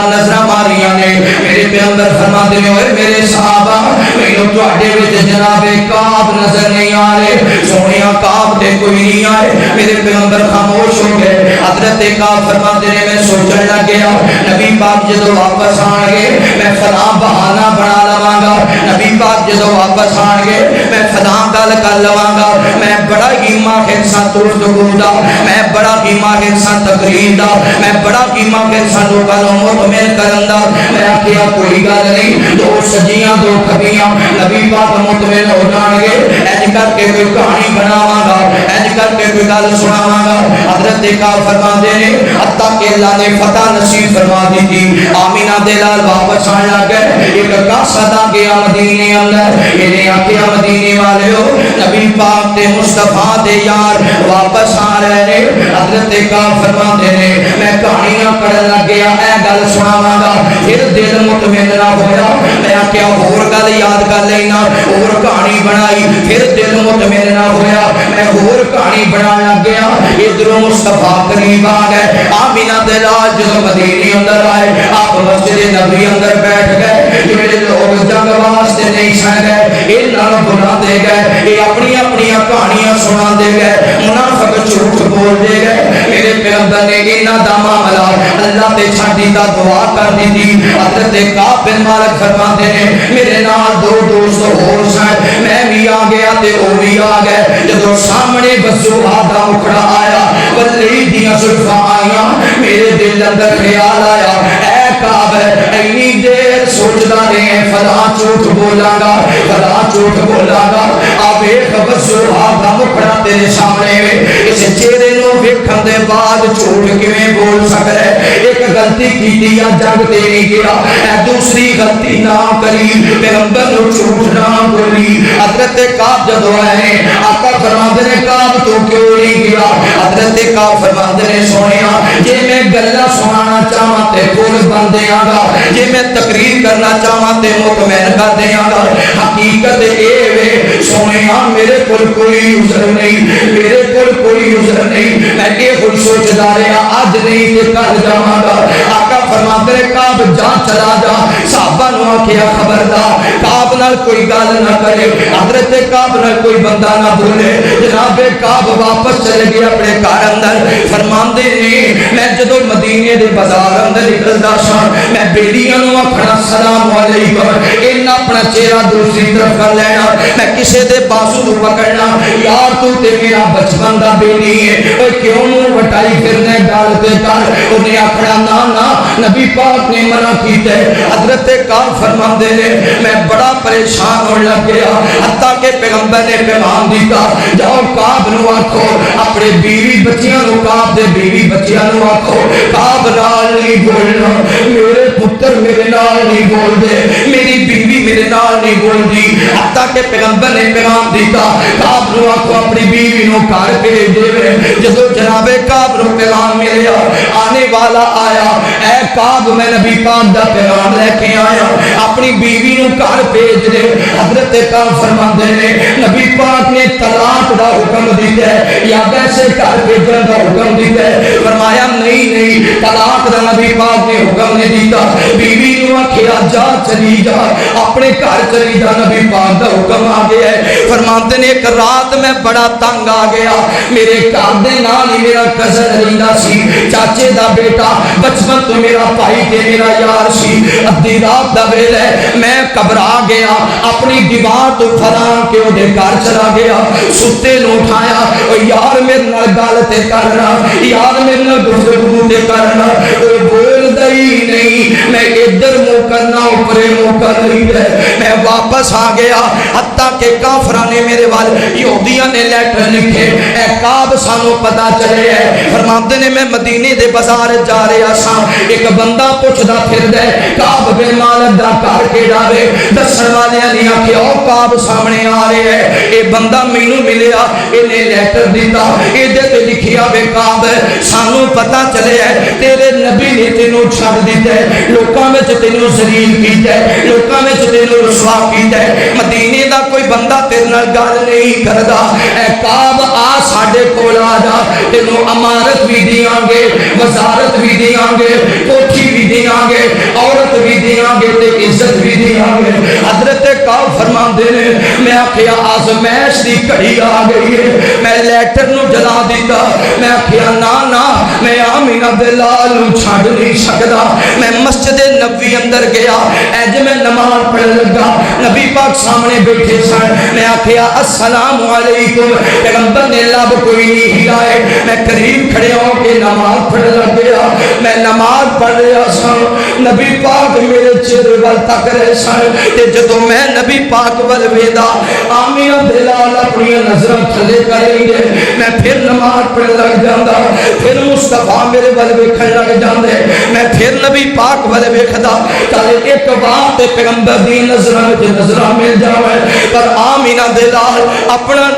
نظراں ماریاں نے، میرے پیغمبر فرماتے ہیں اے میرے صحابہ مینوں تواڈے وچ جناب کعب نظر نہیں آ رہے، سونیا کعب تے کوئی نہیں آئے۔ میرے پیغمبر خاموش ہو گئے۔ حضرت کعب فرماتے ہیں میں سوچن لگ گیا نبی پاک جدو واپس آن گے میں فلاں بہانہ بنا لواں گا، نبی پاک جدو واپس آن گے میں فلاں گل کر لواں گا، میں بڑا ہی ماہر سا گفتگو دا، میں بڑا ہی ماہر سا تقریر دا، میں بڑا ہی ماہر سا لوکاں نوں مطمئن کرن دا۔ میں آکھیا کوئی گل نہیں، دو سجیاں دو کھبیاں، نبی پاک مطمئن ہو جان گے، انج کر کے کوئی کہانی بناواں گا، انج کر کے کوئی گل سناواں گا۔ حضرت کعب فرماندے نے حتیٰ کہ اللہ نے فتح نصیب فرما دی تھی، آمینہ دے لال واپس آن لگ گئے۔ ایک قاصد آ گیا مدینے اندر، انہیں آکھیا مدینے والے ہو نبی پاک تے مصطفیٰ دے یار واپس آ رہے نے۔ حضرت کعب فرماندے نے میں کہانیاں پڑھن لگ گیا، اے گل سناواں گا، پھر دل مطمئن نہ ہویا، میں آکھیا ہور گل یاد کر لینا، اور کہانی بنائی، پھر دل مطمئن نہ ہویا، میں ہور کہانی بنان لگ گیا۔ ادھروں مصطفیٰ قریب آ گئے، آمینہ دے لال جدوں مدینے اندر آئے، آپ مسجد نبی اندر بیٹھ گئے جڑے لوگ جنگ واسطے نہیں سن گئے انہاں بلا دے گئے یہ اپنی اپنی کہانیاں سنا دے گئے منافق جھوٹ بول دے گئے میرے پیغمبر نے انہاں دا معاملہ اللہ تے چھڈی دا دعا کر دی حضرت کعب بن مالک فرماتے ہیں میرے نال دو دوست اور سن میں بھی آ گیا تے وہ بھی آ گئے جدوں سامنے بسوا دا اکھڑا آیا ولی دیاں زلفاں آئیاں میرے دل اندر خیال آیا اے کعب اینی دیر سوچدا رہے فلاں جھوٹ بولاں گا فلاں جھوٹ بولاں گا آ ویکھ بسوا دا اکھڑا تیرے سامنے اس چہرے نو ویکھن دے بعد جھوٹ کیویں بول سکدا ہے ایک غلطی کیتی یا جنگ تے نہیں گیا اے دوسری غلطی نہ کری پیغمبر نو جھوٹ نہ بولی حضرت کعب جدوں آئے آقا فرماندے نے کعب تو کیوں نہیں گیا حضرت کعب فرماندے نے سونیا جے میں گلاں سنانا چاہاں تے بول بن دیاں گا جے میں تقریر کرنا چاہاں تے مطمئن کر دیاں گا حقیقت اے وے سونیا میرے کول کوئی عذر نہیں میرے کول کوئی عذر نہیں میں اے خود سوچدا رہا اج نہیں تے کل جاواں گا آقا فرماندے نے کعب جا چلا جا صحابہ نو آکھیا خبردار کعب نال کوئی گل نہ کرے حضرت کعب نال کوئی بندہ نہ بولے جناب کعب واپس چلے گئے اپنے گھر اندر فرماندے نے میں جدوں مدینے دے بازار اندر نکلدا سا میں بیڑیاں نو آکھنا سلام علیکم انہاں اپنا چہرہ دوسری طرف کر لینا میں کسے دے بازو نو پکڑنا یار تو تے میرا بچپن دا بیڑی ہے اوے کیوں منہ وٹائی پھرنے گل تے کر انہیں آکھنا نا نا نبی پاک نے منع کیتا ہے حضرت کعب فرماندے نے میں بڑا پریشان ہونے لگ گیا حتیٰ کہ پیغمبر نے پیغام دیتا جاؤ کعب نو آکھو اپنے بیوی بچیاں نو کعب دے بیوی بچیاں نو آکھو کعب نال نہیں بولنا میرے پتر میرے نال نہیں بول دے میری بیوی میرے نال نہیں بول دی حتیٰ کہ پیغمبر نے پیغام دیتا کعب نو آکھو اپنی بیوی نو گھر بھیج دے جدو جناب کعب نو پیغام ملیا آنے والا آیا اے کعب میں نبی پاک دا پیغام لے کے آیا اپنی بیوی نو گھر بھیج دے حضرت کعب فرماندے نے نبی پاک نے طلاق دا حکم دیتا ہے یا ویسے گھر بھیجن دا حکم دیتا ہے فرمایا نہیں طلاق دا نبی پاک نے حکم نہیں دیتا بیوی نو آکھیا جا چلی جا اپنے گھر چلی جا نبی پاک دا حکم آ گیا ہے فرماندے نے ایک رات میں بڑا تنگ آ گیا میرے گھر دے نال ہی میرا کزن رہندا سی چاچے دا بیٹا بچپن تو میرا بھائی تے میرا یار سی ادھی رات دا ویلا میں گھبرا گیا اپنی دیوار تو پھراں کے اودے گھر چلا گیا ستے نو اٹھایا او یار میرے نال گل تے کرنا یار میرے نال گفتگو تے کرنا او بولدا ہی نہیں میں ادھر منہ کرنا اوپرے منہ کر رہی ہے میں واپس آ گیا حتیٰ کہ کافراں نے میرے وال یہودیاں نے لیٹر لکھے اے کعب سانو پتہ چلے ہے فرماندے نے میں مدینے دے بازار جا رہا سا ایک بندہ پوچھدا پھردا ہے کعب بن مالک دا گھر کیڑا وے دسن والیاں نے آکھیا او کعب سامنے آ رہے ہے اے بندہ مینوں ملیا اینے لیٹر دیتا ایدے تے لکھیا وے کعب سانو پتہ چلے ہے تیرے نبی نے تینوں چھڈ دتا ہے لوکاں وچ تینوں ذلیل کیتا ہے لوکاں وچ تینوں رسوا کیتا ہے مدینے دا کوئی بندہ تیرے نال گل نہیں کردا اے کعب آ ساڈے کول آ جا تینوں امارت بھی دیاں گے وزارت بھی دیاں گے کوٹھی بھی دیاں گے عورت بھی دیاں گے تے عزت بھی دیاں گے حضرت کعب فرماندے نے میں آکھیا آزمائش دی گھڑی آ گئی ہے میں لیٹر نو جلا دیتا میں آکھیا نا نا میں آمینہ دے لال نو چھڈ نہیں سکدا میں مسجد نبوی اندر گیا اج میں نماز پڑھن لگا نبی پاک سامنے بیٹھے سن میں آکھیا السلام علیکم پیغمبر نے لب کوئی نہیں ہلائے میں قریب کھڑے ہو کے نماز پڑھن لگ گیا میں نماز پڑھ رہا سا نبی پاک میرے چہرے وال تک رہے سن تے جدوں میں نبی پاک ول ویندا آمینہ دے لال اپنی نظراں تھلے کر لے میں پھر نماز پڑھن لگ جاندا پھر مصطفیٰ میرے ول ویکھن لگ جاندے میں پھر نبی پاک ول ویکھدا چل ایک بار تے پیغمبر دی نظراں وچ نظراں مل جاوے پر آمینہ دے لال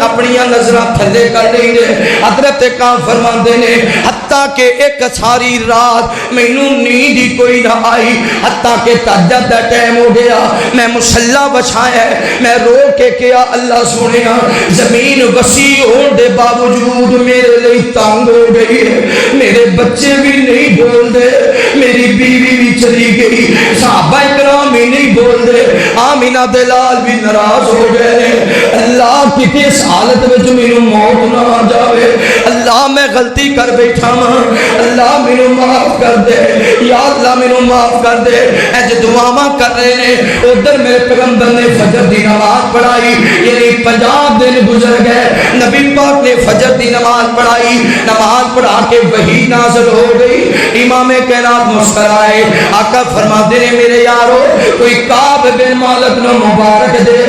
اپنی نظراں تھلے کر لے حضرت کعب فرماندے نے حتیٰ کہ ایک ساری رات مینوں نیند ہی کوئی نہ آئی حتیٰ کہ تہجد دا ٹائم ہو گیا میں مصلی بچھایا میں رو کے کیا اللہ سونیا زمین وسیع ہون دے باوجود میرے لیے تنگ ہو گئی ہے میرے بچے بھی نہیں بول دے میری بیوی بھی چلی گئی صحابہ کرام ہی نہیں بول دے آمینہ دلال بھی ناراض ہو گئے اللہ کتے اس حالت میں میرے موت نہ آ جاوے اللہ میں غلطی کر بیٹھا ہوں اللہ میرے معاف کر دے یا اللہ میرے معاف کر دے اج دعاواں کر رہے ہیں ادھر میرے پیغمبر نے فجر دی نماز پڑھائی یعنی 50 دن گزر گئے نبی پاک نے فجر دی نماز پڑھائی نماز پڑھا کے وحی نازل ہو گئی امام کائنات مسکرائے آقا فرماتے ہیں میرے یارو کوئی کعب بن مالک نو مبارک دے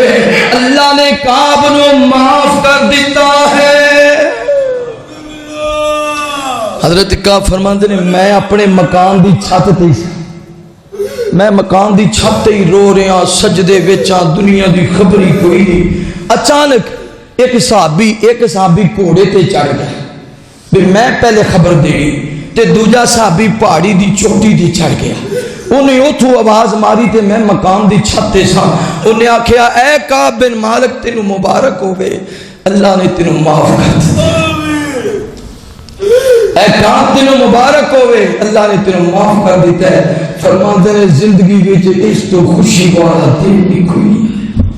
اللہ نے کعب نو معاف کر دیتا ہے حضرت کعب فرماتے ہیں میں اپنے مکان دی چھت تے میں مکان دی چھت تے رو رہا سجدے وچاں دنیا دی خبری کوئی نہیں اچانک ایک صحابی گھوڑے تے چڑھ گیا بھی میں پہلے خبر دینی تے دوجا صحابی پہاڑی دی چوٹی تے چڑھ گیا انہیں اتھو آواز ماری تے میں مکان دی چھت تے سا انہیں آکھیا اے کعب بن مالک تینو مبارک ہوئے اللہ نے تینو معاف کر دیا اے کعب تینو مبارک ہوئے اللہ نے تینو معاف کر دیتا ہے فرماتے ہیں زندگی وچ اس تو خوشی والا دن بھی کوئی نہیں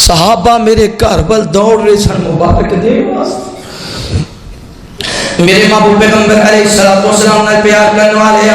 صحابہ میرے گھر بل دوڑ رہے سن مبارک دے واسطے میرے محبوب پیغمبر علیہ السلام نے پیار کرنے والے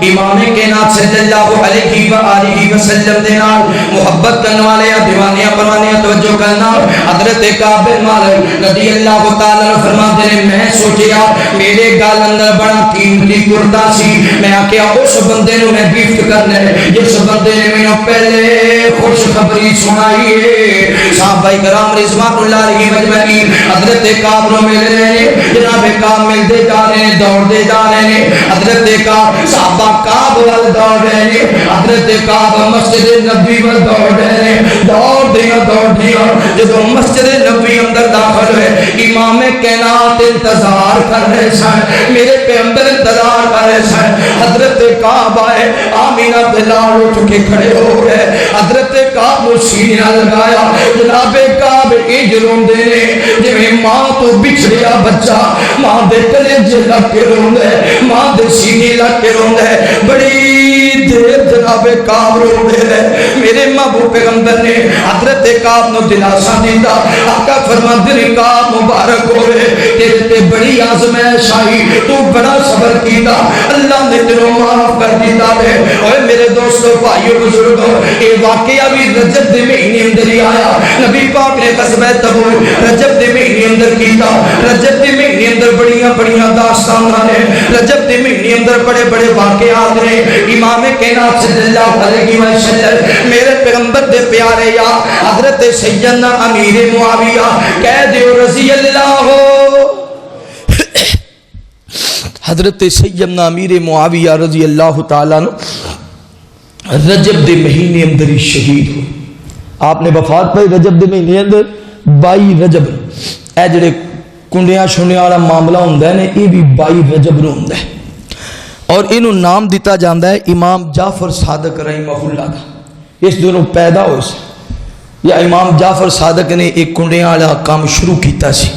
امام کائنات صلی اللہ علیہ وآلہ وسلم دے نال محبت کرنے والے دیوانیاں پروانیاں توجہ کرنا حضرت کعب بن مالک رضی اللہ تعالی عنہ فرماتے ہیں میں سوچیا میرے گل اندر بڑا قیمتی کرتا سی میں آکھیا اس بندے نو میں گفٹ کرنا ہے جس بندے نے مینوں پہلے خوشخبری سنائی ہے صحابہ کرام رضوان اللہ علیہ مجمعین حضرت کعب نو مل رہے ہیں جناب کعب ملتے جا رہے ہیں دوڑتے جا رہے ہیں حضرت کعب صحابہ کعب وال دوڑ رہے ہیں حضرت کعب مسجد نبی وال دوڑ رہے ہیں دوڑ دیا جب مسجد نبی اندر داخل ہوئے امام کائنات انتظار کر رہے سن میرے پیغمبر انتظار کر رہے سن حضرت کعب آئے آمینہ بلال اٹھ کے کھڑے ہو گئے حضرت کعب کو سینہ لگایا جناب کعب انج روندے نے جویں ماں تو بچھڑیا بچہ ماں دے کلیجے لگ کے روندے ماں دے سینے لگ کے روندے بڑی دیر جناب کعب روندے رہے میرے محبوب پیغمبر نے حضرت کعب نو دلاسا دیتا آقا فرماتے ہیں کعب مبارک ہوئے تیرے تے بڑی آزمائش آئی تو بڑا صبر کیتا اللہ نے تیرے معاف کر دیتا ہے اور میرے دوستو بھائیو بزرگوں یہ واقعہ بھی رجب دے مہینے اندر ہی آیا نبی پاک نے غزوہ تبوک رجب دے مہینے اندر کیتا رجب دے مہینے اندر بڑیاں داستان ہیں رجب دے مہینے اندر بڑے بڑے واقعات ہیں امام کائنات صلی اللہ علیہ وسلم میرے پیغمبر دے پیارے یا حضرت سیدنا امیر معاویہ کہہ دیو رضی اللہ ہو حضرت سیدنا امیر معاویہ رضی اللہ تعالیٰ رجب دے مہینے اندر ہی شہید ہو آپ نے وفات پائی رجب دے مہینے اندر 22 رجب اے جڑے کنڈیاں شنیاں والا معاملہ ہوندہ ہے یہ بھی 22 رجب نو ہوندہ ہے اور انہوں نام دیتا جاندہ ہے امام جعفر صادق رحمہ اللہ دا اس دنوں پیدا ہو سے یا امام جعفر صادق نے ایک کنڈیاں والا کام شروع کیتا سی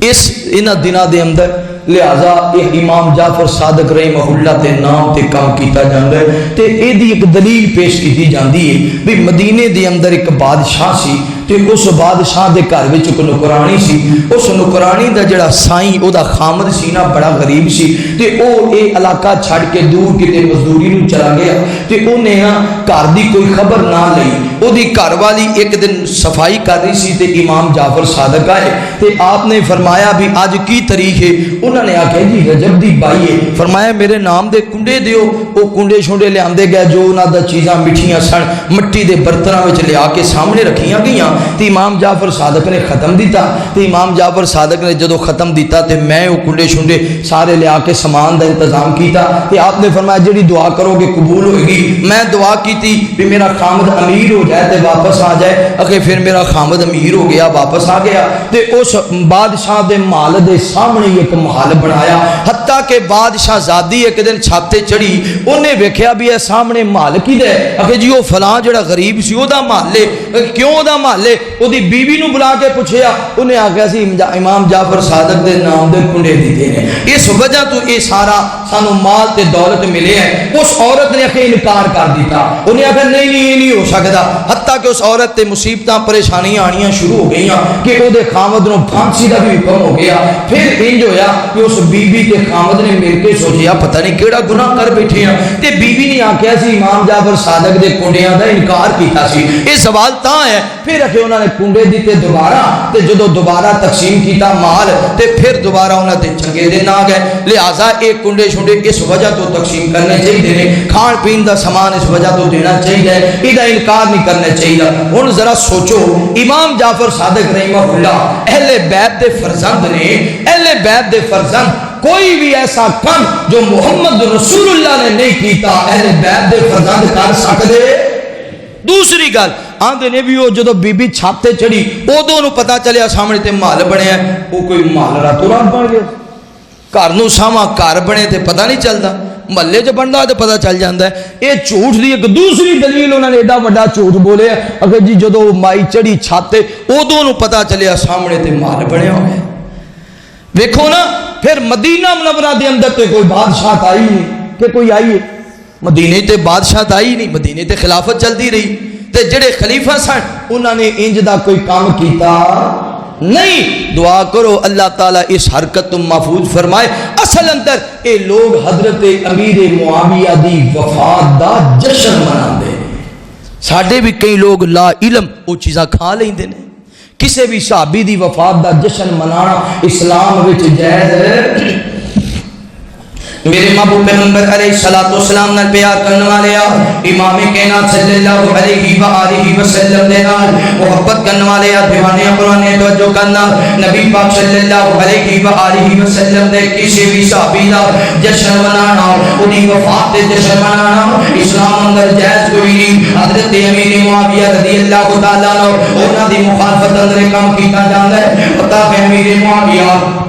اس انہ دنہ دے اندر لہذا ایک امام جعفر صادق رحمہ اللہ تے نام تے کام کیتا جاندہ ہے تے اے دی ایک دلیل پیش کی جاندی ہے بھی مدینے دے اندر ایک بادشاہ سی تے اس بادشاہ دے گھر وچ ایک نوکرانی سی اس نوکرانی دا جڑا سائیں او دا خامد سی نا بڑا غریب سی تے او اے علاقہ چھڑ کے دور کتے مزدوری نو چلا گیا تے اونے نا گھر دی کوئی خبر نہ لئی او دی گھر والی ایک دن صفائی کر رہی سی تے امام جعفر صادق آئے تے آپ نے فرمایا بھی آج کی تاریخ ہے انہوں نے آکھا جی رجب دی 22 ہے فرمایا میرے نام دے کنڈے دیو او کنڈے شونڈے لے آندے گئے جو انہوں دا چیزاں مٹھیاں سن مٹی دے برتنہ وچ لے آکے سامنے رکھیاں گئیاں تے امام جعفر صادق نے ختم دیتا تے امام جعفر صادق نے جدو ختم دیتا تے میں وہ کنڈے شونڈے سارے لے آکے سامان دا انتظام کیتا تے آپ نے فرمایا جڑی دعا کرو گے قبول ہوئے گی میں دعا کی تھی بھی میرا خامد امیر ہو جائے تے واپس آ جائے اگر پھر میرا خامد امیر ہو گیا واپس آ گیا تے اس بادشاہ دے محل دے سامنے ایک محل بنایا حتیٰ کہ بادشاہ زادی ایک دن چھاتے چڑھی انہیں ویکھیا بھی ہے سامنے محل کی دے اگر جی وہ فلاں جڑا غریب سی او دا محل ہے کیوں دا محل محلے اودی بیوی نو بلا کے پوچھیا، انہیں آخیا سی امام جعفر صادق دے نام دے کنڈے دیتے ہیں، اس وجہ تو یہ سارا سانو مال تے دولت ملے ہے۔ اس عورت نے آخر انکار کر دیتا، انہیں آخر نہیں یہ نہیں ہو سکتا، حتیٰ کہ اس عورت تے مصیبتاں پریشانیاں آنیاں شروع ہو گئیاں کہ وہ دے خامد نو پھانسی دا بھی حکم ہو گیا۔ پھر انج ہویا کہ اس بی بی تے خامد نے مل کے سوچیا پتہ نہیں کیڑا گناہ کر بیٹھے ہیں، تے بی بی نے آخیا سی امام جعفر صادق دے کنڈیاں دا انکار کیتا سی۔ یہ سوال تاں ہے، پھر اکھے انہوں نے کنڈے دیتے دوبارہ، تے جدو دوبارہ تقسیم کیتا مال تے پھر دوبارہ انہوں نے چنگے دن آ گئے۔ لہٰذا ایک کنڈے شنڈے اس وجہ تو تقسیم کرنے چاہیے، کھان پین دا سامان اس وجہ تو دینا چاہیے، یہ انکار نہیں کرنا چاہیے۔ ہن ذرا سوچو امام جعفر صادق رحمہ اللہ اہل بیت دے فرزند نے، اہل بیت دے فرزند کوئی بھی ایسا کام جو محمد رسول اللہ نے نہیں کیتا اہل بیت دے فرزند کر سکتے۔ دوسری گل آندے نے بھی وہ جدو بی بی چھاتے چڑھی ادو نو پتا چلیا سامنے تے مال بنیا، وہ کوئی مال راتوں رات بن گیا، گھر نو ساواں گھر بنے تے پتہ نہیں چلتا، محلے چ بنتا تو پتہ چل جاتا ہے۔ یہ جھوٹ دی ایک دوسری دلیل انہوں نے ایڈا وڈا جھوٹ بولے اگر جی جدو مائی چڑھی چھاتے ادو نو پتا چلیا سامنے تے مال بنیا ہوا ہے۔ ویکھو نا پھر مدینہ منورہ دے اندر تے کوئی بادشاہ آئی نہیں کہ کوئی آئی ہے، مدینے تے بادشاہ آئی نہیں، مدینے تے خلافت چلتی رہی، تے جڑے خلیفہ سن انہوں نے انج دا کوئی کام کیتا نہیں۔ دعا کرو اللہ تعالیٰ اس حرکت تم محفوظ فرمائے۔ اصل اندر اے لوگ حضرت امیر معاویہ دی وفات دا جشن مناندے ہیں، ساڈے بھی کئی لوگ لا علم وہ چیزاں کھا لیندے نے۔ کسی بھی صحابی دی وفات دا جشن منانا اسلام وچ جائز ہے۔ میرے محبوب پیغمبر علیہ الصلوۃ والسلام نے پیار کرنے والے امام کائنات صلی اللہ علیہ وآلہ وسلم دے نال محبت کرنے والے دیوانے قرآن نے توجہ کرنا، نبی پاک صلی اللہ علیہ وآلہ وسلم دے کسی بھی صحابی دا جشن منانا، انہی وفات دے جشن منانا اسلام اندر جائز کوئی نہیں۔ حضرت امیر معاویہ رضی اللہ تعالیٰ عنہ انہاں دی مخالفت اندر کام کیتا جاندا ہے۔ پتہ ہے امیر معاویہ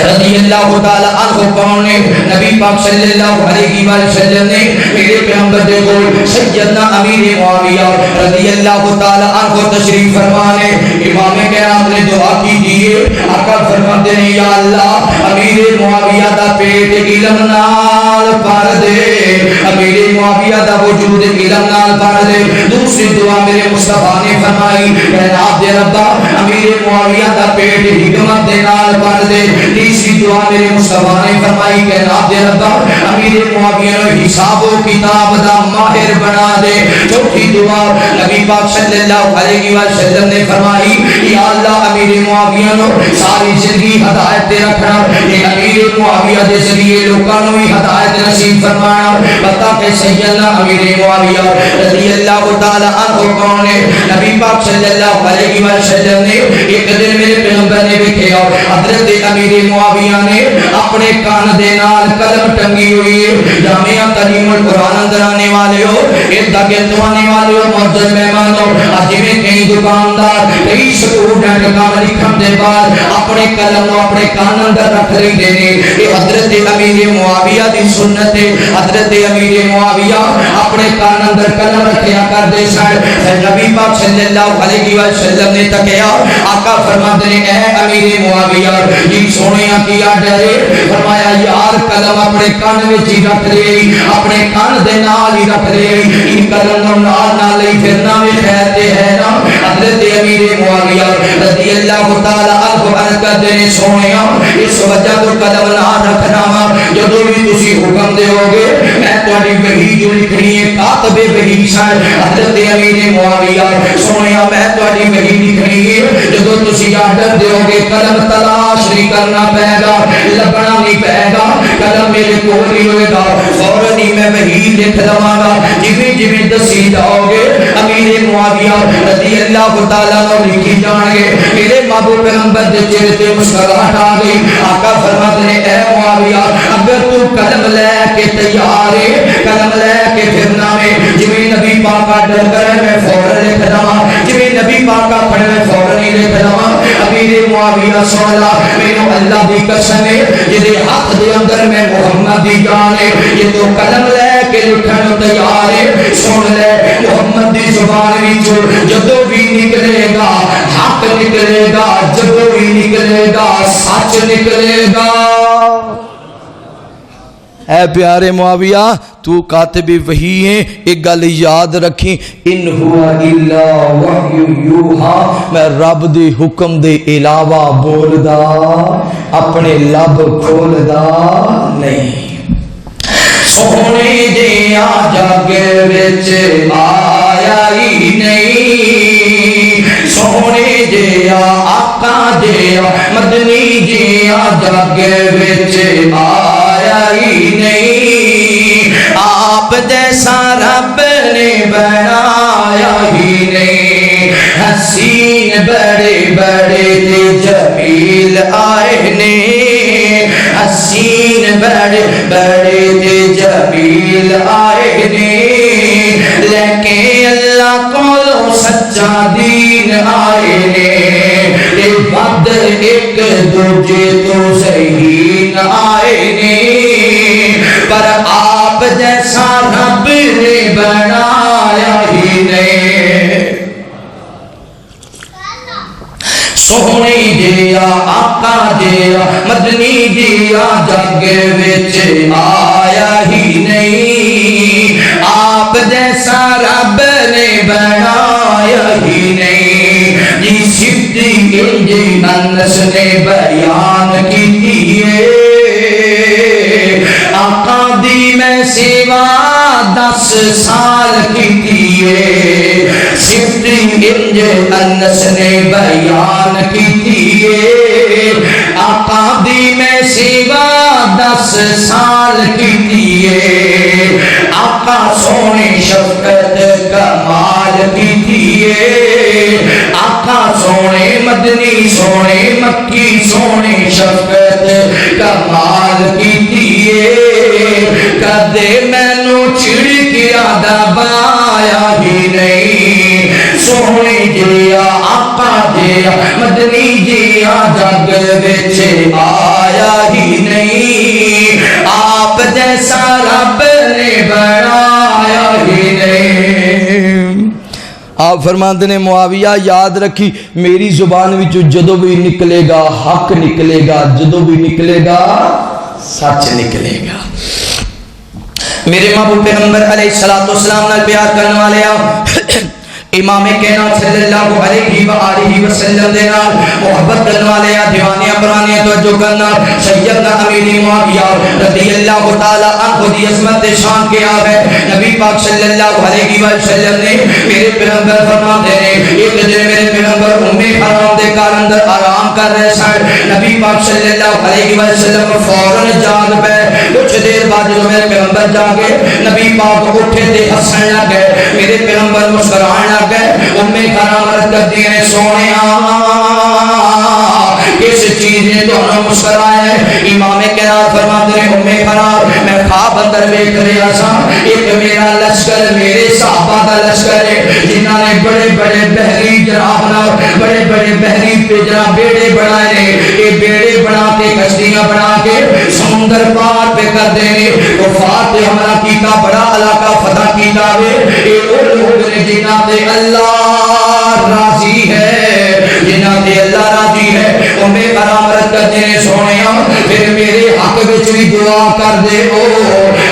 رضی اللہ تعالی عنہ کون نے؟ نبی پاک صلی اللہ علیہ وسلم نے میرے پیغمبر دے کول سیدنا امیر معاویہ رضی اللہ تعالی عنہ تشریف فرمانے، امام کائنات نے دعا کی دیئے، آقا فرماتے ہیں یا اللہ امیر معاویہ دا پیٹ علم نال بھر دے، امیر معاویہ دا وجود علم نال بھر دے۔ دوسری دعا میرے مصطفیٰ نے فرمائی کائنات دے ربا امیر معاویہ دا پیٹ حکمت دے نال بھر دے۔ تیسری دعا میرے مصطفیٰ نے فرمائی کائنات دے ربا امیر معاویہ نو حساب و کتاب دا ماہر بنا دے۔ چوتھی دعا نبی پاک صلی اللہ علیہ وسلم نے فرمائی یا اللہ امیر معاویہ نو ساری زندگی ہدایت دے رکھنا، یہ امیر معاویہ دے ذریعے لوکاں نو ہی ہدایت نصیب فرمانا۔ بتا کہ سیدنا امیر معاویہ رضی اللہ تعالی عنہ کون ہے؟ نبی پاک صلی اللہ علیہ وسلم نے ایک دن میرے پیغمبر نے دیکھا حضرت امیر معاویہ نے اپنے کان دے نال قلم ٹنگی ہوئی ہے، جامعہ تعلیم القرآن اندر آنے والے ہو، ادھا کے آنے والے ہو، معزز مہمانوں، آج میں کئی دکاندار کئی سٹوڈنٹ کام لکھن دے بعد اپنے قلم نو اپنے کان اندر رکھ لئی دینے۔ یہ حضرت امیر معاویہ دی سنت ہے، حضرت امیر معاویہ اپنے کان اندر قلم رکھیا کر دے سن۔ نبی پاک صلی اللہ علیہ وسلم نے تکیا، آقا فرماتے ہیں اے امیر معاویہ جی سونیا کیا ڈرے، فرمایا یار قلم اپنے کان وچ ہی رکھ لے، اپنے کان دے نال ہی رکھ لے، ان قلم نو نال نال ہی پھرنا بھی خیر تے ہے نا۔ حضرت امیر معاویہ رضی اللہ تعالی عنہ عرض کرتے ہیں سونیا اس وجہ تو قلم نہ رکھنا وا جدوں بھی تسی حکم دے ہوگے میں تہاڈی وحی جو لکھنی ہے کاتب وحی سن۔ حضرت امیر معاویہ سونیا میں تہاڈی وحی لکھنی ہے جدوں تسی آرڈر دے ہوگے قلم تلاش نہیں کرنا پائے گا، لبنا نہیں پائے گا، قلم میرے کو نہیں ہوئے گا، فوراً ہی میں وحی لکھ لواں گا جویں جویں دسی جاؤ گے امیر معاویہ رضی اللہ تعالیٰ عنہ لکھی جان گے۔ میرے محبوب پیغمبر دے چہرے تے مسکراہٹ آ گئی۔ آقا فرماتے ہیں اے معاویہ اگر تو قلم لے کے تیار ہے، قلم لے کے پھرنا میں جویں نبی پاک کا ڈر کرے میں فوراً لکھ لواں، جویں نبی پاک کا پڑھے میں فوراً ہی لکھ لواں۔ امیر معاویہ سن لا مینوں اللہ دی قسم ہے جدے ہاتھ دے اندر میں محمد دی جان ہے، یہ تو قلم لے کے لکھن تیار ہے۔ سن لے محمد دی زبان وچوں جدوں بھی نکلے نکلے گا، جب بھی نکلے گا سچ نکلے گا۔ اے پیارے معاویہ تو کاتب وحی ہے، ایک گل یاد رکھی، ان ہوا الا وحی یوحا، میں رب دے حکم دے علاوہ بولدا اپنے لب کھولدا نہیں۔ سونے جیا جگ وچ آیا ہی نہیں، سونے جیا آقا جیا مدنی جیا جگ وچ آیا ہی نہیں، آپ جیسا رب نے بنایا ہی نہیں، حسین بڑے بڑے تے جمیل آئے نے، حسین بڑے بڑے تے جمیل آئے نے، لیکن اللہ کو سچا دین آئے نے، اے بد ایک دوجے تو صحیح آئے نے، پر آپ جیسا رب نے بنایا ہی نہیں۔ سونے جیا آقا جیا مدنی جیا جگ وچ آیا ہی نہیں، آپ جیسا رب نے بنایا ہی نہیں، جی صدی انج انس نے بیان کی آقا دی میں سیوا 10 سال کی صدی انج انس نے بیان کی آقا دی میں سیوا 10 سال کی آقا سونے شفقت کمال کی آقا سونے مدنی سونے مکی سونے شفقت کمال کی کدے مینو چھڑکیا دبایا ہی نہیں، سونے جیا آقا جیا مدنی جیا جگ وچ آیا ہی نہیں، آپ جیسا رب نے بنایا ہی نہیں۔ آپ فرماتے ہیں معاویہ یاد رکھی میری زبان وچ جدو بھی نکلے گا حق نکلے گا، جدو بھی نکلے گا سچ نکلے گا۔ میرے محبوب پیغمبر علیہ السلام نال پیار کرنے والے امام کائنات صلی اللہ علیہ وآلہ وسلم دے نال محبت کرنے والے دیوانیاں پرانیاں توجہ کرنا، سیدنا امیر معاویہ رضی اللہ تعالی عنہ دی عظمت شان کے آوے نبی پاک صلی اللہ علیہ وسلم نے میرے پیغمبر فرماتے ہیں ایک دن میرے پیغمبر حرام دے گھر اندر آرام کر رہے سن، نبی پاک صلی اللہ علیہ وسلم فوراً جاگ پے، کچھ دیر بعد جو میرے پیغمبر جاگے نبی پاک اٹھے تے ہسن لگے، میرے پیغمبر مسکران لگے، حرام عرض کرتی ہیں سونیا کس چیز نے تو مسکرایا ہے؟ امام کائنات فرماتے ہیں حرام میں خواب اندر دیکھ رہا سا ایک میرا لشکر میرے صحابہ کا لشکر ہے جنہوں نے بڑے بڑے بحری جناب بڑے بڑے بحری جناب بیڑے بنائے نے، یہ بیڑے بنا کے کشتیاں بنا کے سمندر پار پہ کر دینے، وفات پہ حملہ کیتا، بڑا علاقہ فتح کیتا ہے، یہ وہ لوگ نے جنہاں تے اللہ راضی ہے، جنہاں تے اللہ راضی ہے، انہیں حرام رد کرتے ہیں سونیا پھر میرے حق وچ بھی دعا کر دے او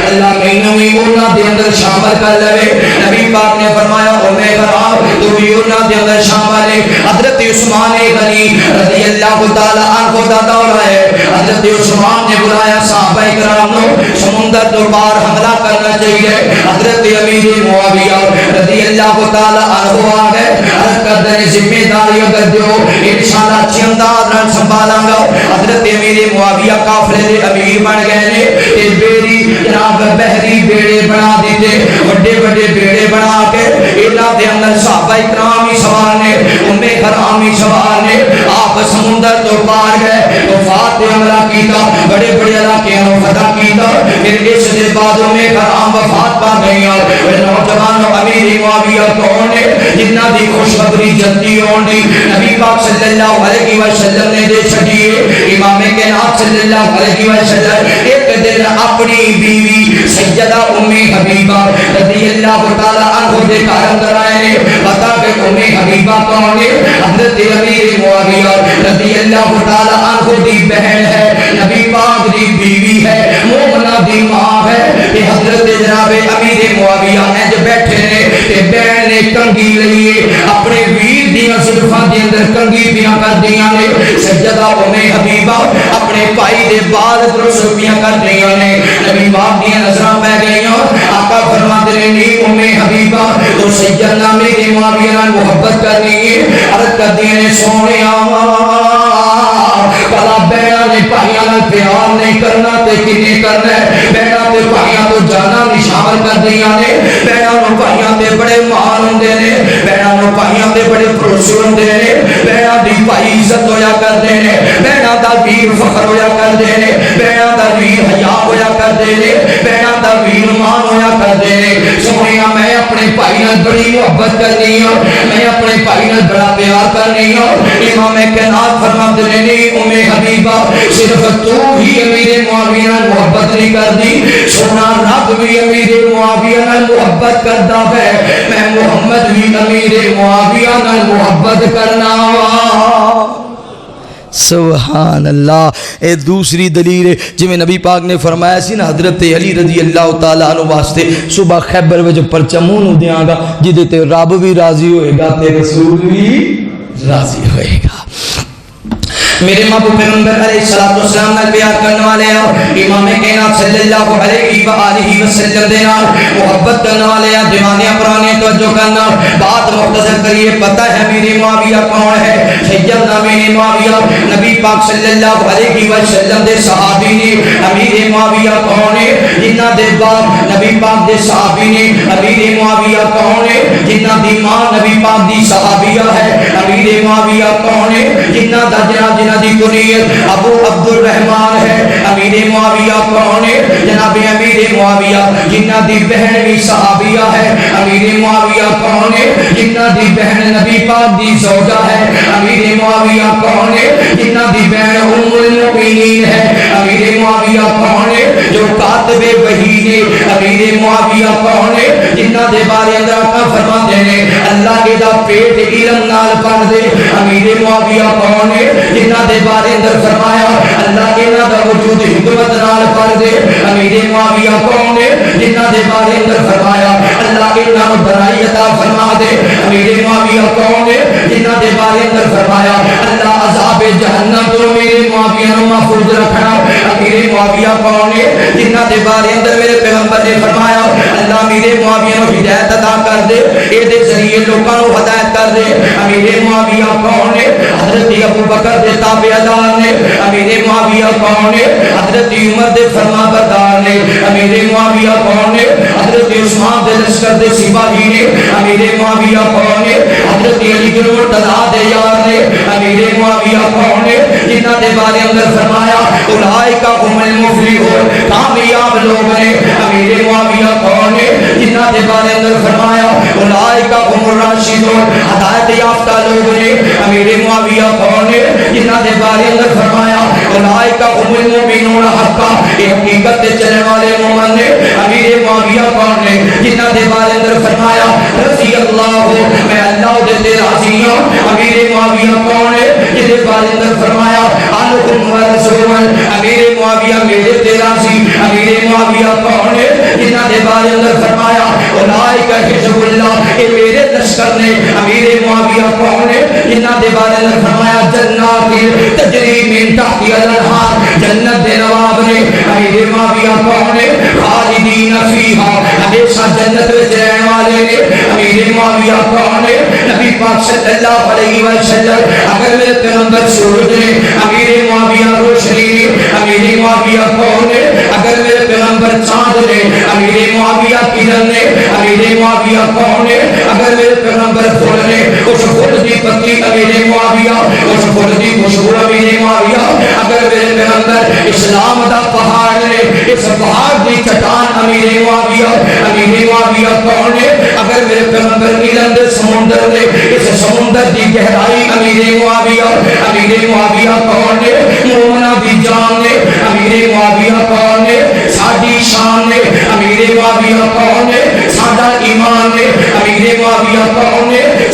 اللہ کہیں بھی انہاں دے اندر شامل کر لے۔ نبی پاک نے فرمایا انہیں حرام تو بھی انہاں دے اندر شامل ہے۔ حضرت عثمان غنی رضی اللہ تعالی عنہ دا دور ہے، حضرت عثمان نے بلایا صحابہ کرام نو سمندر تو پار حملہ کرنا چاہیے، حضرت امیر معاویہ رضی اللہ تعالی عنہ آ گئے، عرض کر دے ذمہ داری اگر دیو انشاءاللہ اچھی انداز نال سنبھالاں گا۔ حضرت امیر معاویہ قافلے دے امیر بن گئے نے، تے بیڑی جناب بحری بیڑے بنا دیتے، بڑے بڑے بیڑے بنا کے انہاں دے اندر صحابہ کرام ہی سوار نے، حرام ہی سوار نے، آپ سمندر تو پار گئے، وفات پہ حملہ کیتا، بڑے بڑے علاقے نو فتح کیتا، پھر اس دے بعد حرام وفات پا گئی اور نوجوان امیر معاویہ کون ہے جنہاں دی خوشخبری جلدی ہوندی نبی پاک صلی اللہ علیہ وسلم نے دے چھڈی، امام کائنات صلی اللہ علیہ وسلم ایک دن اپنی بیوی سیدہ ام حبیبہ رضی اللہ تعالی عنہ دے گھر اندر آئے نے، پتہ کہ امی حبیبہ کون ہے؟ حضرت امیر معاویہ رضی اللہ تعالی عنہ دی بہن ہے، نبی پاک دی بیوی ہے، مومنہ دی ماں ہے۔ کہ حضرت جناب امیر معاویہ انج بیٹھے نے تے بہن نے کنگھی لئیے اپنے ویر دیاں صدفاں دے اندر کنگھی پیاں کر دیاں نے۔ سیدہ امی حبیبہ اپنے پائی دے بال درست پیاں کر دیاں نے۔ نبی پاک دیاں نظراں پہ گئیاں، آقا فرماتے نے نی امی حبیبہ تو سیدنا امیر معاویہ نال محبت کرنی ہے۔ عرض کر دیاں نے سونیاں کلا بہناں نے پائیاں نال پیار نہیں کرنا تے کنے کرنا ہے؟ بہناں تے پائیاں تو جانا نشان کر دیاں نے۔ بہناں نو پائیاں تے بڑے مان ہوندے نے، بہناں نو پائیاں تے بڑے بھروسے ہوندے نے، بہناں دی پائی عزت ہویا کردے نے، بہناں دا ویر فخر ہویا کردے نے، بہناں دا ویر حیا ہویا کردے نے، بہناں دا ویر مان ہویا کردے نے۔ سونیا میں اپنے بھائی نال بڑی محبت کرنی ہوں، میں اپنے بھائی نال بڑا پیار کرنی ہوں۔ امام کائنات فرماتے نے نہیں امی حبیبہ صرف تو ہی امیر معاویہ نال محبت نہیں کردی، سونا رب بھی امیر معاویہ نال محبت کردا ہے، میں محمد بھی امیر معاویہ نال محبت کرنا وا۔ سبحان اللہ۔ اے دوسری دلیل ہے جی میں نبی پاک نے فرمایا سی نا حضرت علی رضی اللہ تعالیٰ عنہ واسطے صبح خیبر وچ پرچمون دیاں گا جدے تے رب بھی راضی ہوئے گا تے رسول بھی راضی ہوئے گا۔ میرے محبوب پیغمبر علیہ السلام نال پیار کرنے والے ہیں، امام کائنات صلی اللہ علیہ وآلہ وسلم دے نال محبت کرنے والے ہیں، دیوانے پرانے توجہ کرنا۔ بات مختصر کریے، پتہ ہے میرے معاویہ کون ہے؟ سیدنا میرے معاویہ نبی پاک صلی اللہ علیہ وسلم دے صحابی نے۔ امیر معاویہ کون ہے؟ جنہ دے باپ نبی پاک دے صحابی نے۔ امیر معاویہ کون ہے؟ جنہ دی ماں نبی پاک دی صحابیہ ہے۔ امیر معاویہ کون ہے؟ جنہ دا جناب دی کنیت ابو عبد الرحمن ہے۔ امیر معاویہ کون ہے؟ جناب امیر معاویہ جنہ دی بہن بھی صحابیہ ہے۔ امیر معاویہ کون ہے؟ جنہ دی بہن نبی پاک دی زوجہ ہے۔ امیر معاویہ کون ہے؟ جنہ دی بہن ام المؤمنین ہے۔ امیر معاویہ کون ہے؟ جو کاتب وحی نے۔ امیر معاویہ کون ہے؟ جنہ دے بارے اندر آقا فرماتے ہیں اللہ کے دا پیٹ علم نال بھر دے۔ امیر معاویہ کون ہے؟ جنہ دے بارے اندر فرمایا اللہ کے نا دا وجود حکمت نال بھر دے۔ امیر معاویہ کون ہے؟ جنہ دے بارے اندر فرمایا اللہ کے نا بڑائی عطا فرما دے۔ امیر معاویہ کون ہے؟ جنہ دے بارے اندر فرمایا اللہ عذاب جہنم تو میرے معاویہ نو محفوظ رکھنا۔ امیر معاویہ کون ہے؟ جنہ دے بارے اندر میرے پیغمبر نے فرمایا اللہ میرے معاویہ نو ہدایت عطا کر دے، اے دے ذریعے لوکاں نو ہدایت کر دے۔ امیر معاویہ کون ہے؟ حضرت ابو بکر دے تابعدار نے۔ امیر معاویہ کون ہے؟ حضرت عمر دے فرما بردار نے۔ امیر معاویہ کون ہے؟ حضرت عثمان دے لشکر دے سپاہی نے۔ امیر معاویہ کون ہے؟ حضرت علی بن مرتضیٰ دے یار نے۔ امیر معاویہ کون ہے؟ جنہ دے بارے اندر فرمایا اولئک هم المفلحون، کامیاب لوگ نے۔ امیر معاویہ کون ہے؟ جنہ دے بارے اندر فرمایا اولئک هم الراشدون، ہدایت یافتہ لوگ نے۔ امیر معاویہ کون ہے؟ جنہ دے بارے اندر فرمایا اولئک هم المؤمنون حقا، یہ حقیقت تے چلنے والے مومن نے۔ امیر معاویہ کون ہے؟ جنہ دے بارے اندر فرمایا رضی اللہ، میں اللہ دے راضی ہوں۔ امیر معاویہ کون ہے؟ جن دے بارے اندر فرمایا انکم ورسول، امیر معاویہ میرے تے راضی۔ امیر معاویہ کون ہے؟ جنہ دے بارے اندر فرمایا اولئک حزب اللہ، یہ میرے لشکر نے۔ امیر معاویہ کون ہے؟ جنہ دے بارے اندر فرمایا جنات تجری من تحتها الانہار، جنت دے نواب نے۔ امیر معاویہ کون ہے؟ خالدین فیہا، ہمیشہ جنت وچ رہن والے نے۔ امیر معاویہ کون ہے؟ نبی پاک صلی اللہ علیہ وسلم اگر میرے پیغمبر سورج نے، امیر معاویہ روشنی نے۔ امیر معاویہ کون ہے؟ اگر میرے پیغمبر چاند نے، امیر معاویہ کرن نے۔ امیر معاویہ کون ہے؟ اگر میرے پیغمبر پھول نے، اس پھول دی پتی امیر معاویہ، اس پھول دی خوشبو امیر معاویہ۔ اگر میرے پیغمبر اسلام دا پہاڑ نے، اس پہاڑ دی چٹان امیر معاویہ۔ امیر معاویہ کون ہے؟ اگر میرے پیغمبر علم دے سمندر نے، اس سمندر دی گہرائی امیر معاویہ۔ امیر معاویہ کون ہے؟ مومنہ دی جان نے۔ امیر معاویہ کون ہے؟ ساڈی شان نے۔ امیر معاویہ کون ہے؟ ساڈا ایمان نے۔ امیر معاویہ کون ہے؟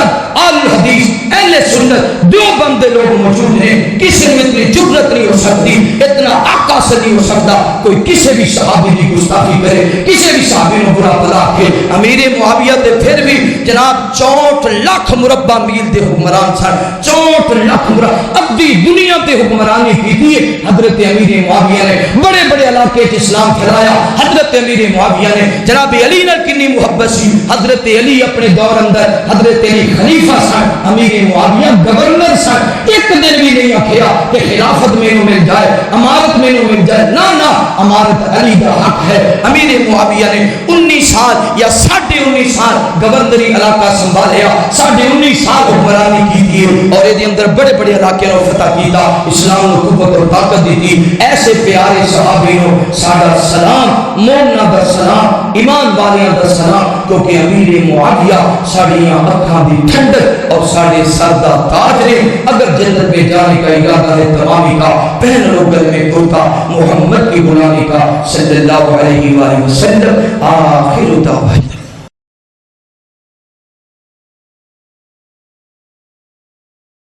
مکتب آل حدیث اہل سنت دیوبند لوگ موجود ہیں کسی میں اتنی جرت نہیں ہو سکتی اتنا آقا سے نہیں ہو سکتا کوئی کسی بھی صحابی کی گستاخی کرے کسی بھی صحابی نے برا بلا کے امیر معاویہ تے پھر بھی جناب 64 لاکھ مربع میل دے حکمران سن 64 لاکھ مربع ابدی دنیا تے حکمرانی کی تھی حضرت امیر معاویہ نے بڑے بڑے علاقے اسلام پھیلایا حضرت امیر معاویہ نے جناب علی نے کنی محبت سی حضرت علی اپنے دور اندر حضرت علی خلیفہ سن امیر معاویہ گورنر سن ایک دن بھی نہیں آکھیا کہ خلافت میں نو مل جائے امارت میں نو مل جائے نا امارت علی کا حق ہے امیر معاویہ نے 19 سال یا 19.5 سال گورنری علاقہ سنبھالیا 19.5 سال حکمرانی کی تھی اور یہ اندر بڑے بڑے علاقے نو فتح کیتا اسلام نو قوت اور طاقت دی تھی ایسے پیارے صحابی نو ساڈا سلام مومنا دا سلام ایمان والیاں دا سلام کیونکہ امیر معاویہ ساڑیاں اکھاں دی ٹھنڈک اور ساڑے سر دا تاج نے اگر جنت میں جانے کا ارادہ ہے تمامی کا پہن لو گل میں کرتا محمد کی غلامی کا صلی اللہ علیہ وآلہ وسلم آخر دعوانا